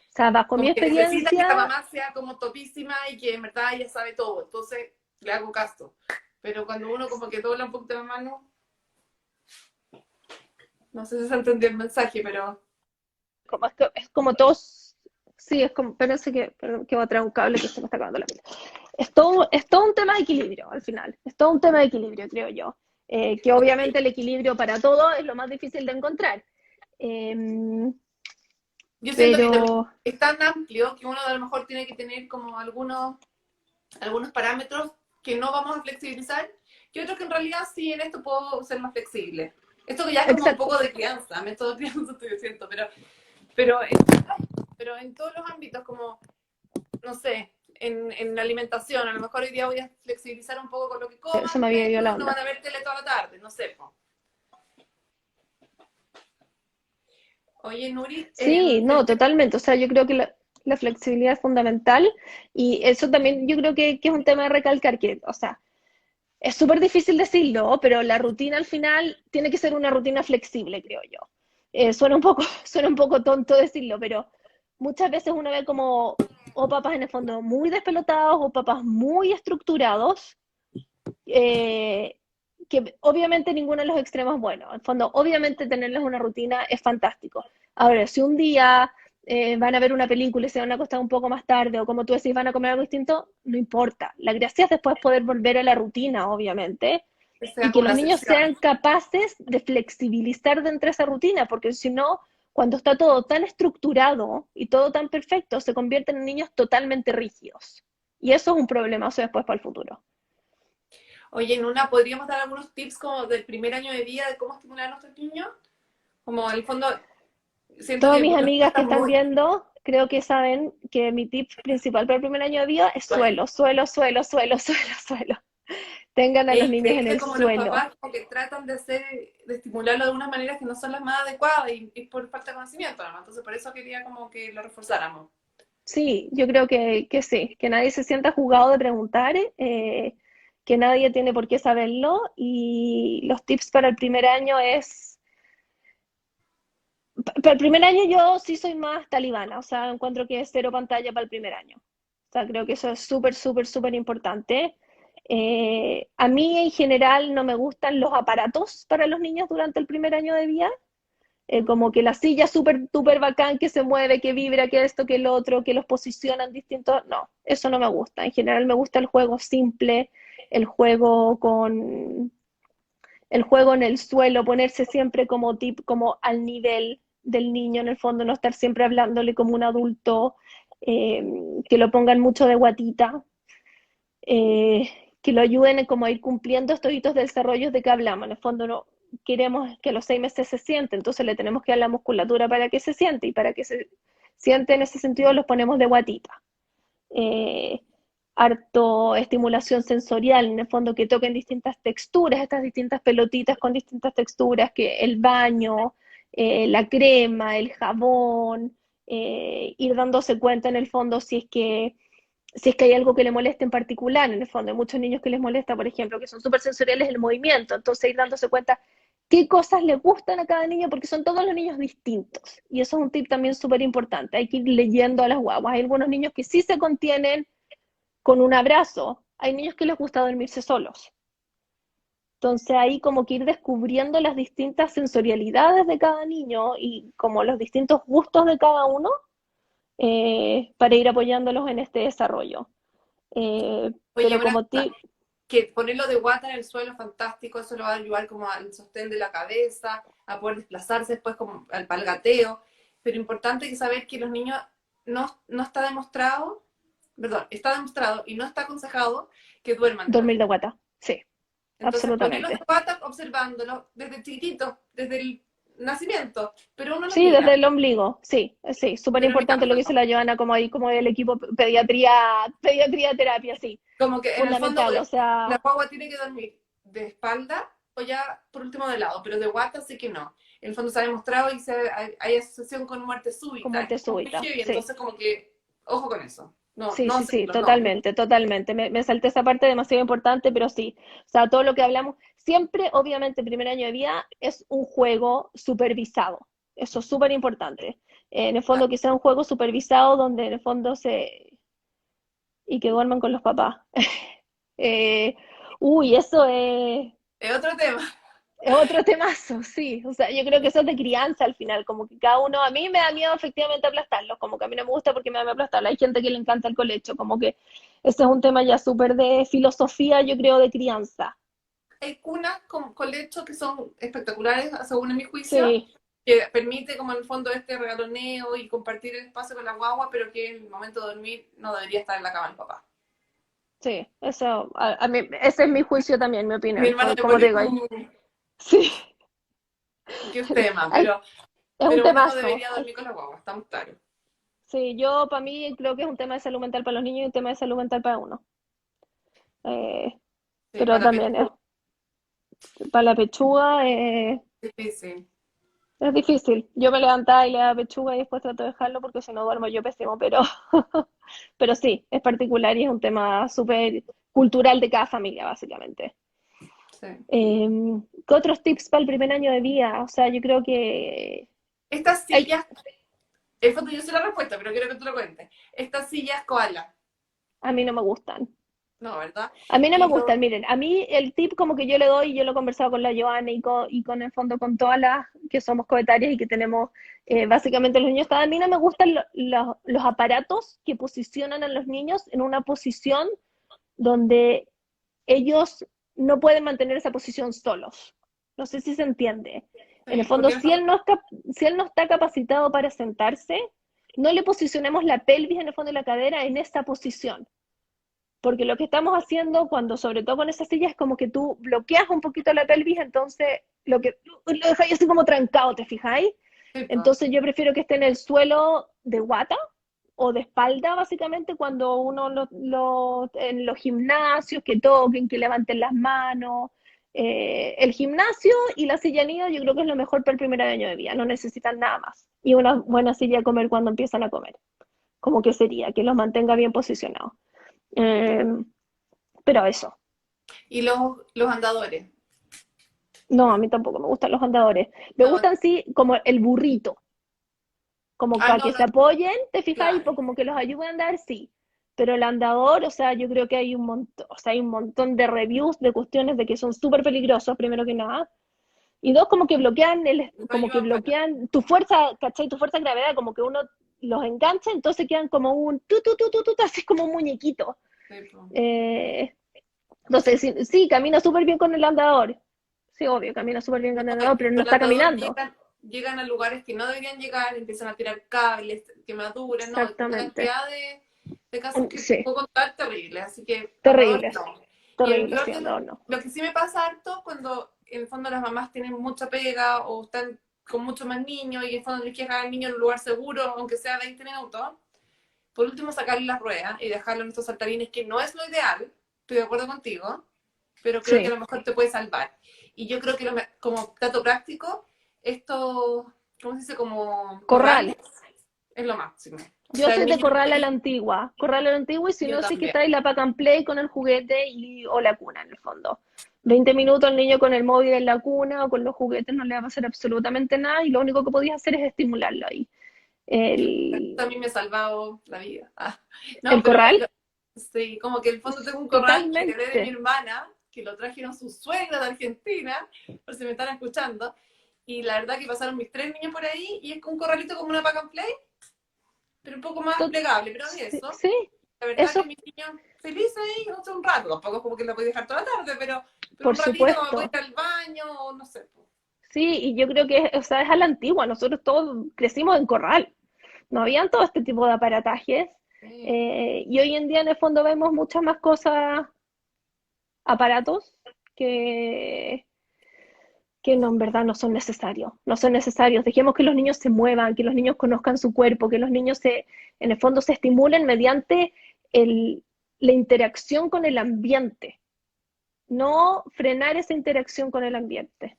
O sea, bajo mi Como que necesitan que la experiencia, mamá sea como topísima y que en verdad ella sabe todo, entonces le hago caso. Pero cuando uno como que dobla un poquito la mano, no sé si se entendió el mensaje, pero como es como todos, sí, es como, perdón, que voy a traer un cable que se me está acabando la pila. Es todo un tema de equilibrio al final, es todo un tema de equilibrio, creo yo. Que oye, obviamente el equilibrio para todo es lo más difícil de encontrar. Eh, yo siento que también pero, es tan amplio que uno a lo mejor tiene que tener como algunos parámetros que no vamos a flexibilizar, y otros que en realidad sí en esto puedo ser más flexible. Esto que ya es como un exacto. poco de crianza, método de crianza estoy diciendo, pero, en, pero en todos los ámbitos, como, no sé, en la alimentación, a lo mejor hoy día voy a flexibilizar un poco con lo que Se coman, me había ido la pero no van onda. a ver tele toda la tarde, no sé. Po. Oye, Nuri, Sí, el no, tema... totalmente. O sea, yo creo que la flexibilidad es fundamental y eso también yo creo que es un tema de recalcar que, o sea, es súper difícil decirlo, pero la rutina al final tiene que ser una rutina flexible, creo yo. Suena un poco, suena un poco tonto decirlo, pero muchas veces uno ve como o papás en el fondo muy despelotados o papás muy estructurados, eh, que obviamente ninguno de los extremos es bueno. En el fondo, obviamente tenerles una rutina es fantástico. Ahora, si un día van a ver una película y se van a acostar un poco más tarde, o como tú decís, van a comer algo distinto, no importa. La gracia es después poder volver a la rutina, obviamente, Que y sea que como los la niños excepción. sean capaces de flexibilizar dentro de esa rutina, porque si no, cuando está todo tan estructurado y todo tan perfecto, se convierten en niños totalmente rígidos. Y eso es un problemazo después para el futuro. Oye, Nuna, ¿podríamos dar algunos tips como del primer año de vida de cómo estimular a nuestros niños? Como en el fondo, siento Todas que mis nos amigas que cuesta están muy... viendo, creo que saben que mi tip principal para el primer año de vida es suelo, suelo, suelo, suelo, suelo, suelo. Tengan a Es los niños en increíble el como los suelo. papás como que tratan de estimularlo de algunas maneras que no son las más adecuadas y por falta de conocimiento, ¿no? Entonces por eso quería como que lo reforzáramos. Sí, yo creo que sí, que nadie se sienta jugado de preguntar, que nadie tiene por qué saberlo y los tips para el primer año es, para el primer año yo sí soy más talibana, o sea, encuentro que es cero pantalla para el primer año. O sea, creo que eso es súper, súper, súper importante. A mí en general no me gustan los aparatos para los niños durante el primer año de vida. Como que la silla súper, súper bacán, que se mueve, que vibra, que esto, que el otro, que los posicionan distintos. No, eso no me gusta. En general me gusta el juego simple, el juego con, el juego en el suelo, ponerse siempre como tip, como al nivel del niño en el fondo, no estar siempre hablándole como un adulto, eh, que lo pongan mucho de guatita, eh, que lo ayuden como a ir cumpliendo estos hitos de desarrollo de que hablamos. En el fondo no queremos que a los 6 meses se siente, entonces le tenemos que dar la musculatura para que se siente y para que se siente en ese sentido los ponemos de guatita. Eh, harto estimulación sensorial, en el fondo que toquen distintas texturas, estas distintas pelotitas con distintas texturas, que el baño, la crema, el jabón, ir dándose cuenta en el fondo si es que hay algo que le moleste en particular, en el fondo, hay muchos niños que les molesta, por ejemplo, que son súper sensoriales el movimiento, entonces ir dándose cuenta qué cosas le gustan a cada niño, porque son todos los niños distintos, y eso es un tip también súper importante, hay que ir leyendo a las guaguas, hay algunos niños que sí se contienen con un abrazo, hay niños que les gusta dormirse solos, entonces ahí como que ir descubriendo las distintas sensorialidades de cada niño y como los distintos gustos de cada uno, para ir apoyándolos en este desarrollo. Oye, Pero una como cosa, ti, que ponerlo de guata en el suelo es fantástico, eso lo va a ayudar como al sostén de la cabeza, a poder desplazarse después como al palgateo, pero importante que saber que los niños no está demostrado, perdón, está demostrado y no está aconsejado que duerman de dormir guata. de guata, sí, Entonces ponerlos de absolutamente. guata observándolo desde chiquitito, desde el nacimiento, pero uno los Sí, desde mira, el ombligo, sí, sí, súper pero importante lo que dice mirándolo. la Joana, como ahí, como el equipo pediatría terapia, sí, Como que en el fondo fundamental, o la sea, guagua tiene que dormir de espalda o ya por último de lado, pero de guata sí que no. En el fondo se ha demostrado y hay asociación con muerte con súbita, muerte es como muy súbita, heavy, sí. entonces como que ojo con eso. No, Sí, no sí, sí, hacerlo, no. totalmente, totalmente. Me salté esa parte demasiado importante, pero sí. O sea, todo lo que hablamos, siempre, obviamente, primer año de vida es un juego supervisado. Eso es súper importante. En el fondo, que sea un juego supervisado donde en el fondo y que duerman con los papás. Eh, uy, eso Es otro tema. es otro temazo, sí. O sea, yo creo que eso es de crianza al final, como que cada uno, a mí me da miedo efectivamente aplastarlos, como que a mí no me gusta porque me da miedo aplastarlos. Hay gente que le encanta el colecho, como que ese es un tema ya súper de filosofía, yo creo, de crianza. Hay cunas con lechos que son espectaculares, según en mi juicio, Sí, que permite como en el fondo este regaloneo y compartir el espacio con la guagua, pero que en el momento de dormir no debería estar en la cama el papá. sí, eso, a mí, ese es mi juicio también, mi Mi opinión. hermano me Como te pone, digo, sí, qué es tema, hay, es un pero uno no temazo. debería dormir con la guagua, estamos claros. Sí, yo para mí creo que es un tema de salud mental para los niños y un tema de salud mental para uno. Eh, Sí, pero para la también es pechuga, para la pechuga. difícil. Es difícil. Yo me levantaba y le daba pechuga y después trato de dejarlo porque si no duermo yo pésimo, pero, pero sí, es particular y es un tema súper cultural de cada familia, básicamente. Sí. Eh, ¿Qué otros tips para el primer año de vida? O sea, yo creo que Estas hay, sillas, el fondo yo sé la respuesta, pero quiero que tú lo cuentes. Estas sillas koala, a mí no me gustan. no, ¿verdad? A mí no me Y lo, gustan, miren, a mí el tip como que yo le doy, yo lo he conversado con la Joana y con el fondo con todas las que somos coetarias y que tenemos básicamente los niños, a mí no me gustan los aparatos que posicionan a los niños en una posición donde ellos no pueden mantener esa posición solos. No sé si se entiende. En el sí, fondo, porque en el fondo, si él no está capacitado para sentarse, no le posicionemos la pelvis en el fondo de la cadera en esa posición. Porque lo que estamos haciendo cuando, sobre todo con esa silla, es como que tú bloqueas un poquito la pelvis, entonces lo dejáis así como trancado, ¿te fijáis? sí, po. Entonces yo prefiero que esté en el suelo de guata o de espalda, básicamente, cuando uno en los gimnasios, que toquen, que levanten las manos. El gimnasio y la silla nido yo creo que es lo mejor para el primer año de vida, no necesitan nada más. Y una buena silla de comer cuando empiezan a comer, como que sería, que los mantenga bien posicionados. Eh, pero eso, Y los andadores. no, a mí tampoco me gustan los andadores. Me No, gustan sí como el burrito, como para no, que no, se apoyen, ¿te fijas? Y claro. pues como que los ayuden a andar, sí. Pero el andador, o sea, yo creo que hay un montón, o sea, hay un montón de reviews de cuestiones de que son súper peligrosos, primero que nada. Y dos, como que bloquean No como que ayudan para nada. bloquean tu fuerza, ¿cachai? Tu fuerza de gravedad, como que uno los engancha, entonces quedan como así como un muñequito. Sí, po. Eh, entonces, sí, sí, camina súper bien con el andador. Sí, obvio, camina súper bien No, con el andador, pero no los está andadores caminando. llegan a lugares que no deberían llegar, empiezan a tirar cables, quemaduras, no, una Exactamente. cantidad de casos que te Sí, puedo contar terribles, así que andadores terribles, no. Y en terribles, el sí, orden, andador no. lo que sí me pasa harto cuando en el fondo las mamás tienen mucha pega o están con mucho más niños y en el fondo les quieren dejar al niño en un lugar seguro, aunque sea 20 minutos, por último sacarle las ruedas y dejarlo en estos saltarines, que no es lo ideal, estoy de acuerdo contigo, pero creo que a lo Sí, mejor te puede salvar. Y yo creo que como dato práctico, estos, ¿cómo se dice? Como corrales, corral, es lo máximo. O Yo sea, el soy de niño corral a la antigua y si yo no, sí que también. está ahí la pack and play con el juguete o la cuna en el fondo. 20 minutos el niño con el móvil en la cuna o con los juguetes no le va a pasar absolutamente nada y lo único que podías hacer es estimularlo ahí. Esto a El, mí me ha salvado la vida. Ah, no, el pero corral, sí, como que en el fondo tengo un corral que heredé de mi totalmente. hermana, que lo trajeron sus suegros de Argentina, por si me están escuchando. Y la verdad que pasaron mis 3 niños por ahí y es un corralito como una pack and play, pero un poco más To- plegable, pero de sí, eso. sí, La verdad que eso mis niños felices ahí, no sé, un rato, tampoco es como que lo voy a dejar toda la tarde, pero por un ratito como voy supuesto. a ir al baño o no sé. Sí, y yo creo que, o sea, es a la antigua. Nosotros todos crecimos en corral. No habían todo este tipo de aparatajes. Sí. Y hoy en día en el fondo vemos muchas más cosas, aparatos, que, que no, en verdad no son necesarios. No son necesarios. Dejemos que los niños se muevan, que los niños conozcan su cuerpo, que los niños en el fondo se estimulen mediante el, la interacción con el ambiente. No frenar esa interacción con el ambiente.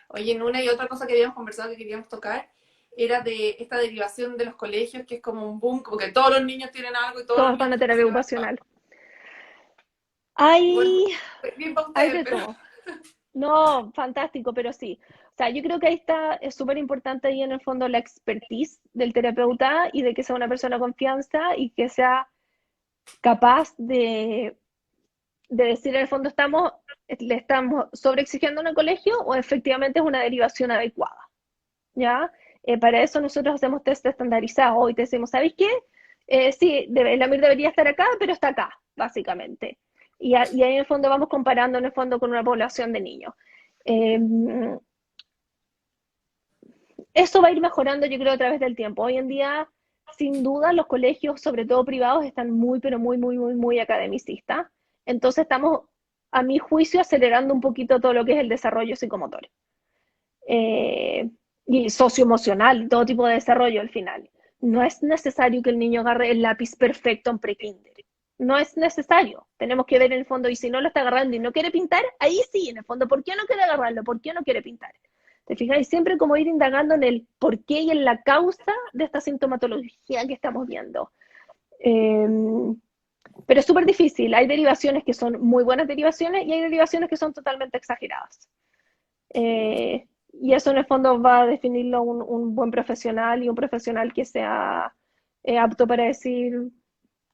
Oye, en una y otra cosa que habíamos conversado que queríamos tocar era de esta derivación de los colegios, que es como un boom, como que todos los niños tienen algo y todos los Todos niños van a tienen que terapia ser adecuados. ocupacional. Igual Hay, bien para hay ustedes, de pero todo. No, fantástico, pero sí. O sea, yo creo que ahí está, es súper importante ahí en el fondo la expertise del terapeuta y de que sea una persona de confianza y que sea capaz de decir en el fondo le estamos sobreexigiendo en el colegio o efectivamente es una derivación adecuada, ¿ya? Para eso nosotros hacemos test estandarizados y te decimos, ¿sabéis qué? Sí, la MIR debería estar acá, pero está acá, básicamente. Y ahí en el fondo vamos comparando en el fondo con una población de niños. Eh, Eso va a ir mejorando, yo creo, a través del tiempo. Hoy en día, sin duda, los colegios, sobre todo privados, están muy, pero muy, muy, muy, muy academicistas. Entonces estamos, a mi juicio, acelerando un poquito todo lo que es el desarrollo psicomotor. Eh, y socioemocional, y todo tipo de desarrollo al final. No es necesario que el niño agarre el lápiz perfecto en prekinder. No es necesario. Tenemos que ver en el fondo, y si no lo está agarrando y no quiere pintar, ahí sí, en el fondo, ¿por qué no quiere agarrarlo? ¿Por qué no quiere pintar? ¿Te fijáis? Siempre como ir indagando en el por qué y en la causa de esta sintomatología que estamos viendo. Eh, pero es súper difícil. Hay derivaciones que son muy buenas derivaciones y hay derivaciones que son totalmente exageradas. Y eso en el fondo va a definirlo un buen profesional y un profesional que sea apto para decir,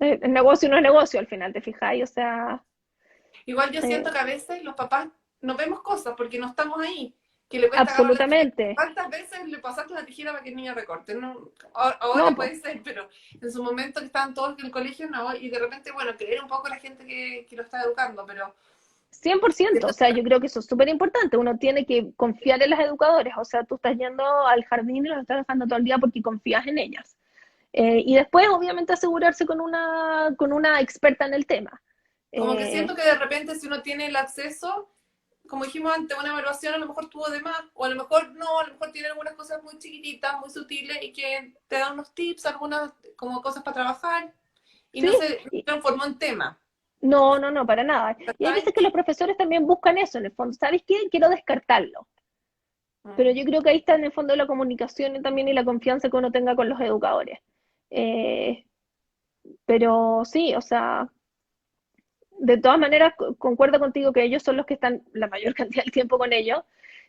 el negocio no es negocio al final, ¿te fijáis? O sea, igual yo siento eh, que a veces los papás no vemos cosas porque no estamos ahí, que le cuesta agarrar la tijera. absolutamente. ¿Cuántas veces le pasaste la tijera para que el niño recorte? No, No, ahora pues, puede ser, pero en su momento que estaban todos en el colegio, no, y de repente, bueno, creer un poco la gente que lo está educando, pero 100%, o sea, yo creo que eso es súper importante, uno tiene que confiar en las educadoras, o sea, tú estás yendo al jardín y los estás dejando todo el día porque confías en ellas. Y después, obviamente, asegurarse con una experta en el tema. como que Eh, siento que de repente si uno tiene el acceso, como dijimos antes, una evaluación a lo mejor tuvo de más, o a lo mejor no, a lo mejor tiene algunas cosas muy chiquititas, muy sutiles y que te dan unos tips, algunas como cosas para trabajar y sí, no se y, transformó en tema. no, no, no, para nada. Y hay ¿Cachai? veces que los profesores también buscan eso, en el fondo, ¿sabes qué? Quiero descartarlo. Pero Mm. yo creo que ahí está en el fondo la comunicación también y la confianza que uno tenga con los educadores. Eh, pero sí, o sea, de todas maneras concuerdo contigo que ellos son los que están la mayor cantidad del tiempo con ellos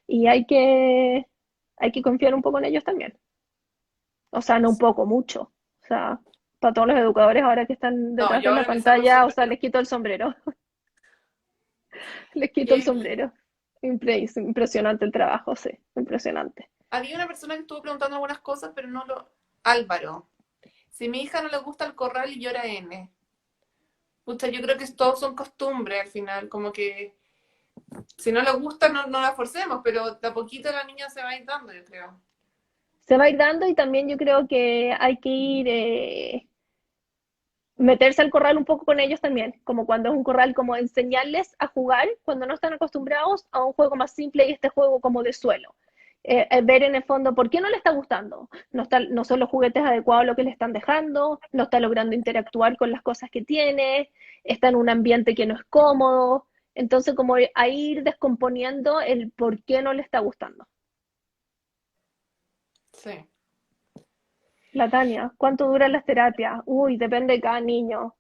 y hay que confiar un poco en ellos también. O sea, no un poco, mucho. O sea, para todos los educadores ahora que están No, detrás yo de la ahora me saco el pantalla, o sea, sombrero. les quito el sombrero, les quito el Que sombrero. Impresionante el trabajo, sí, impresionante. había una persona que estuvo preguntando algunas cosas, pero no lo... Álvaro, si mi hija no le gusta el corral y llora N, pucha, yo creo que todos son costumbres al final, como que si no le gusta no la forcemos, pero de a poquito la niña se va a ir dando, yo creo. Se va a ir dando y también yo creo que hay que ir meterse al corral un poco con ellos también, como cuando es un corral, como enseñarles a jugar cuando no están acostumbrados a un juego más simple y este juego como de suelo. Ver en el fondo por qué no le está gustando, no son los juguetes adecuados lo que le están dejando, no está logrando interactuar con las cosas que tiene, está en un ambiente que no es cómodo, entonces como a ir descomponiendo el por qué no le está gustando. Sí. La Tania, ¿cuánto duran las terapias? Uy, depende de cada niño.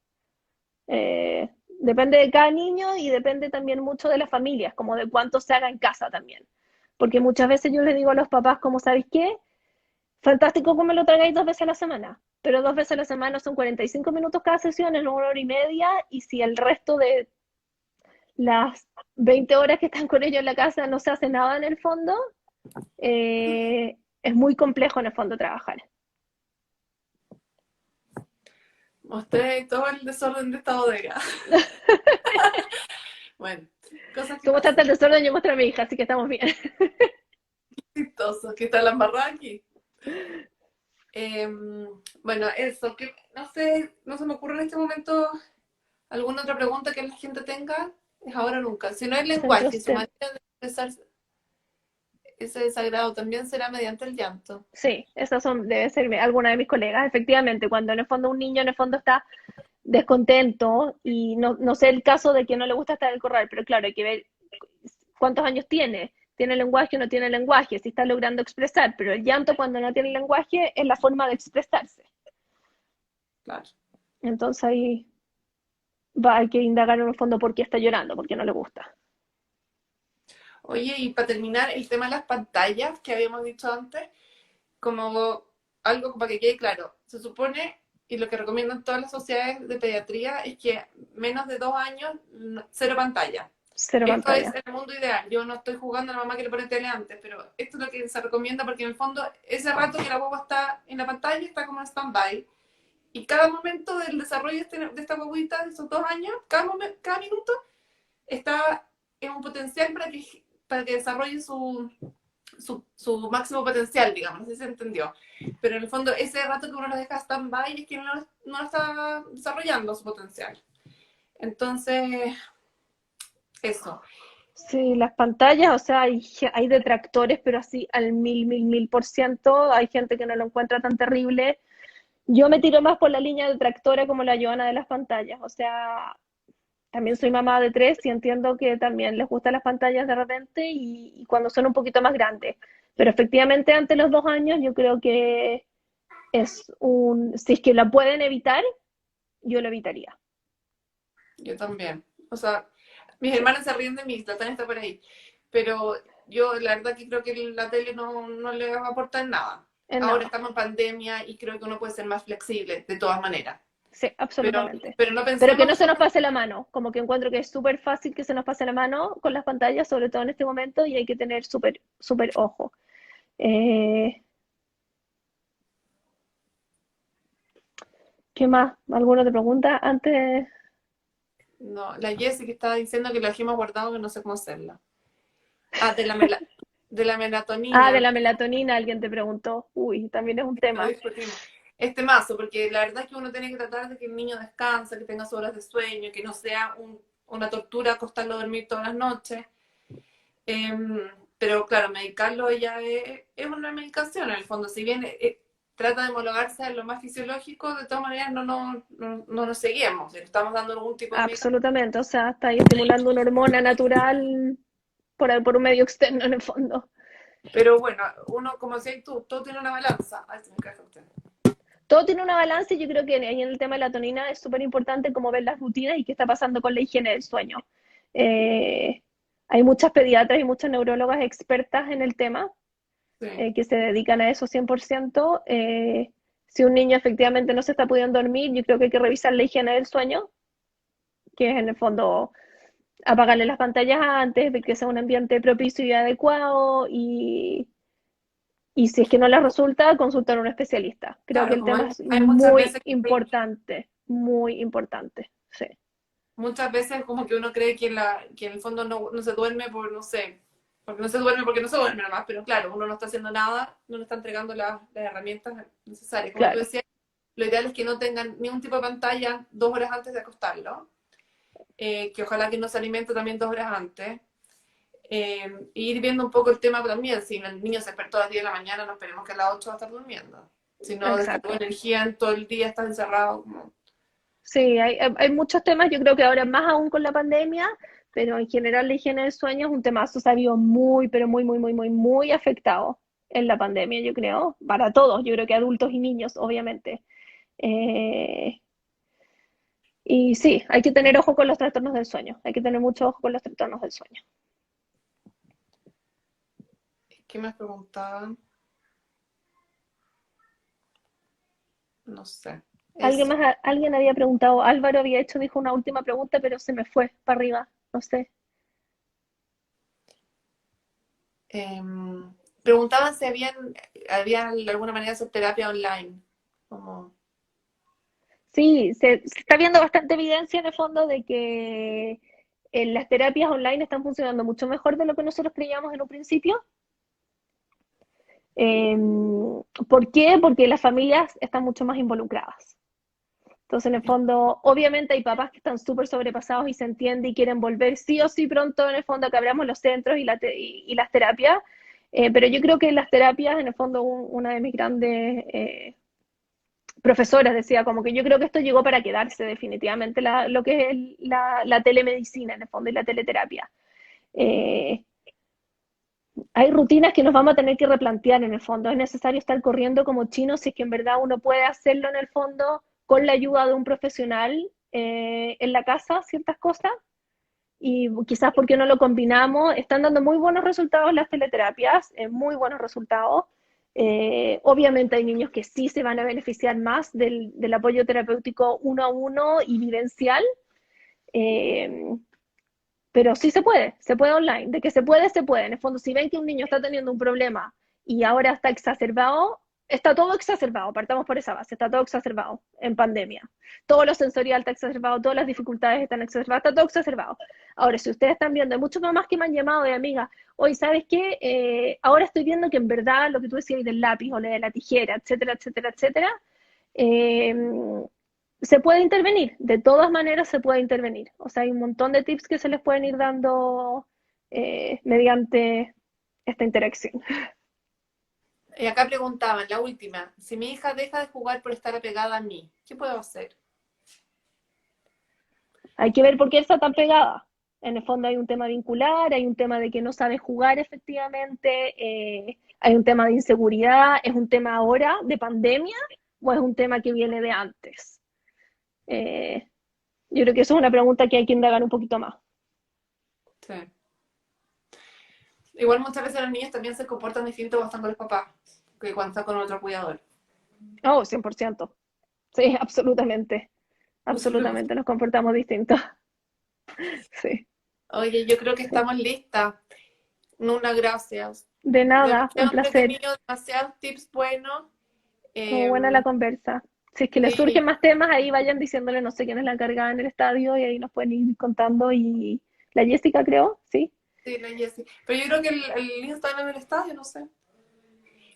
Depende de cada niño y depende también mucho de las familias, como de cuánto se haga en casa también. Porque muchas veces yo les digo a los papás, como sabéis qué, fantástico que me lo traigáis 2 veces a la semana, pero 2 veces a la semana son 45 minutos cada sesión, es 1 hora y media, y si el resto de las 20 horas que están con ellos en la casa no se hace nada en el fondo, es muy complejo en el fondo trabajar. Mostré todo el desorden de esta bodega. Bueno, cosas que Tú mostraste el pasan. desorden, yo mostré a mi hija, así que estamos bien. Chistoso, que está la embarrada aquí. Bueno, eso, que no sé, no se me ocurre en este momento alguna otra pregunta que la gente tenga. Es ahora o nunca. Si no hay lenguaje, Centros su de... manera de expresar ese desagrado también será mediante el llanto. Sí, esas son, debe ser alguna de mis colegas, efectivamente, cuando en el fondo un niño en el fondo está descontento y no sé el caso de que no le gusta estar en el corral, pero claro, hay que ver cuántos años tiene lenguaje o no tiene lenguaje, si está logrando expresar, pero el llanto cuando no tiene lenguaje es la forma de expresarse. Claro. Entonces ahí hay que indagar en el fondo por qué está llorando, por qué no le gusta. Oye, y para terminar, el tema de las pantallas que habíamos dicho antes, como algo para que quede claro, se supone, y lo que recomiendan todas las sociedades de pediatría, es que menos de 2 años, cero pantalla. Cero Esto es pantalla. el mundo ideal. Yo no estoy jugando a la mamá que le pone tele antes, pero esto es lo que se recomienda porque en el fondo ese rato que la guagua está en la pantalla está como en stand-by. Y cada momento del desarrollo de esta guaguita, de esos 2 años, cada minuto está en un potencial para que desarrolle su máximo potencial, digamos, no sé si se entendió. Pero en el fondo, ese rato que uno lo deja stand-by es que no está desarrollando su potencial. Entonces, eso. Sí, las pantallas, o sea, hay detractores, pero así al mil, mil, 1000%. Hay gente que no lo encuentra tan terrible. Yo me tiro más por la línea detractora como la Joana de las pantallas. O sea, también soy mamá de tres y entiendo que también les gustan las pantallas de repente y cuando son un poquito más grandes. Pero efectivamente, ante los 2 años, yo creo que si es que la pueden evitar, yo lo evitaría. Yo también. O sea, mis Sí. hermanas se ríen de mí, la Tania está por ahí. Pero yo la verdad que creo que la tele no le va a aportar nada. Ahora No, estamos en pandemia y creo que uno puede ser más flexible, de todas maneras. sí, Pero, absolutamente. pero no Pero que no pensemos se nos como... pase la mano, como que encuentro que es súper fácil que se nos pase la mano con las pantallas, sobre todo en este momento, y hay que tener súper, súper ojo. Eh, ¿Qué más? ¿Alguna otra pregunta? Antes... No, la Jessie que estaba diciendo que lo dejemos guardado que no sé cómo hacerla. Ah, de la Ah, de melatonina, la melatonina, alguien te preguntó. Uy, también es un lo tema. discutimos. Este mazo, porque la verdad es que uno tiene que tratar de que el niño descanse, que tenga sus horas de sueño, que no sea una tortura acostarlo a dormir todas las noches. Pero claro, medicarlo ya es una medicación en el fondo. Si bien trata de homologarse a lo más fisiológico, de todas maneras no nos seguimos. Le estamos dando algún tipo de medicación. Absolutamente, o sea, está ahí estimulando una hormona natural por un medio externo en el fondo. Pero bueno, uno, como decías tú, todo tiene una balanza. Ay, se me cae usted. Todo tiene una balanza y yo creo que ahí en el tema de la tonina es súper importante como ver las rutinas y qué está pasando con la higiene del sueño. Eh, Hay muchas pediatras y muchas neurólogas expertas en el tema Sí. que se dedican a eso 100%. Si un niño efectivamente no se está pudiendo dormir, yo creo que hay que revisar la higiene del sueño, que es en el fondo apagarle las pantallas antes, de que sea un ambiente propicio y adecuado y si es que no les resulta, consultar a un especialista. Creo que Claro, el como tema es hay muy importante, sí. muchas veces como que uno cree que en el fondo no se duerme por, no sé, porque no se duerme nada más, pero claro, uno no está haciendo nada, no le está entregando las herramientas necesarias. Como tú Claro, decías, lo ideal es que no tengan ningún tipo de pantalla 2 horas antes de acostarlo, que ojalá que no se alimente también 2 horas antes. Y ir viendo un poco el tema también, si el niño se despertó a las 10 de la mañana, no esperemos que a las 8 va a estar durmiendo. Si no descargó exacto. energía en todo el día, estás encerrado. Como... Sí, hay muchos temas, yo creo que ahora más aún con la pandemia, pero en general la higiene del sueño es un temazo, se ha visto muy, pero muy, muy, muy, muy, muy afectado. en la pandemia, yo creo, para todos, yo creo que adultos y niños, obviamente. Eh, y sí, hay que tener ojo con los trastornos del sueño, hay que tener mucho ojo con los trastornos del sueño. ¿Qué me preguntaban? No sé. Alguien Eso. más, alguien había preguntado, Álvaro había hecho, dijo una última pregunta, pero se me fue para arriba, no sé. Preguntaban si había de alguna manera hacer terapia online. Como, Sí, se está viendo bastante evidencia en el fondo de que las terapias online están funcionando mucho mejor de lo que nosotros creíamos en un principio. Eh, ¿Por qué? Porque las familias están mucho más involucradas. Entonces, en el fondo, obviamente hay papás que están súper sobrepasados y se entiende y quieren volver sí o sí pronto, en el fondo, a que abramos los centros y las terapias. Pero yo creo que las terapias, en el fondo, una de mis grandes profesoras decía como que yo creo que esto llegó para quedarse definitivamente, lo que es la telemedicina, en el fondo, y la teleterapia. Eh, Hay rutinas que nos vamos a tener que replantear en el fondo. Es necesario estar corriendo como chinos si es que en verdad uno puede hacerlo en el fondo con la ayuda de un profesional en la casa, ciertas cosas. Y quizás porque no lo combinamos, están dando muy buenos resultados las teleterapias, muy buenos resultados. Obviamente hay niños que sí se van a beneficiar más del apoyo terapéutico uno a uno y vivencial. Eh, pero sí se puede online. De que se puede, se puede. En el fondo, si ven que un niño está teniendo un problema y ahora está exacerbado, está todo exacerbado, partamos por esa base, está todo exacerbado en pandemia. Todo lo sensorial está exacerbado, todas las dificultades están exacerbadas, está todo exacerbado. Ahora, si ustedes están viendo, hay muchos mamás que me han llamado de amigas, hoy, ¿sabes qué? Ahora estoy viendo que en verdad lo que tú decías del lápiz o de la tijera, etcétera, etcétera, etcétera, eh, se puede intervenir, de todas maneras se puede intervenir. O sea, hay un montón de tips que se les pueden ir dando mediante esta interacción. y acá preguntaban, la última, si mi hija deja de jugar por estar apegada a mí, ¿qué puedo hacer? Hay que ver por qué está tan pegada. En el fondo hay un tema vincular, hay un tema de que no sabe jugar efectivamente, hay un tema de inseguridad, es un tema ahora de pandemia o es un tema que viene de antes. Eh, yo creo que eso es una pregunta que hay que indagar un poquito más. Sí. Igual muchas veces los niños también se comportan distinto cuando están con los papás que cuando están con otro cuidador. Oh, 100%. Sí, absolutamente. Absolutamente, nos comportamos distintos. Sí. Oye, yo creo que estamos listas. Nuna, gracias. De nada, un Demasiado placer. entretenido, demasiados tips buenos. Estuvo Eh, buena la conversa. Si es que les surgen sí, más temas, ahí vayan diciéndole, no sé quién es la encargada en el estadio y ahí nos pueden ir contando. Y la Jessica, creo, sí. sí, la Jessie. Pero yo creo que el niño está en el estadio, no sé.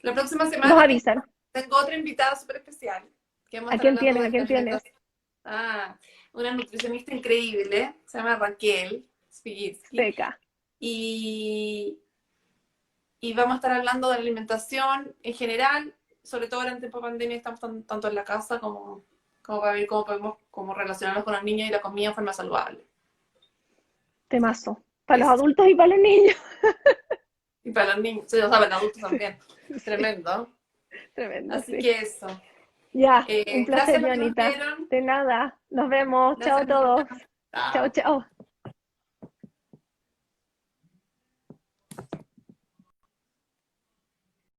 La próxima Nos semana avisan. tengo otra invitada súper especial, que vamos a ¿A estar quién hablando tienes? de ¿A quién tienes? alimentación. Ah, una nutricionista increíble, se llama Raquel Spigitsky, Seca. y, y vamos a estar hablando de la alimentación en general, sobre todo ahora en tiempo de pandemia, estamos tanto en la casa como para ver cómo podemos como relacionarnos con los niños y la comida de forma saludable. Temazo. Para los Eso. adultos y para los niños. Y para los niños, sí, o sea, para los adultos Sí, también. sí. Tremendo. Tremendo, Así sí. que eso. Ya, un Gracias placer, a los que nos Janita. vieron. De nada. Nos vemos. Chao a Gracias, todos. Nina. Chao, Chao. chao.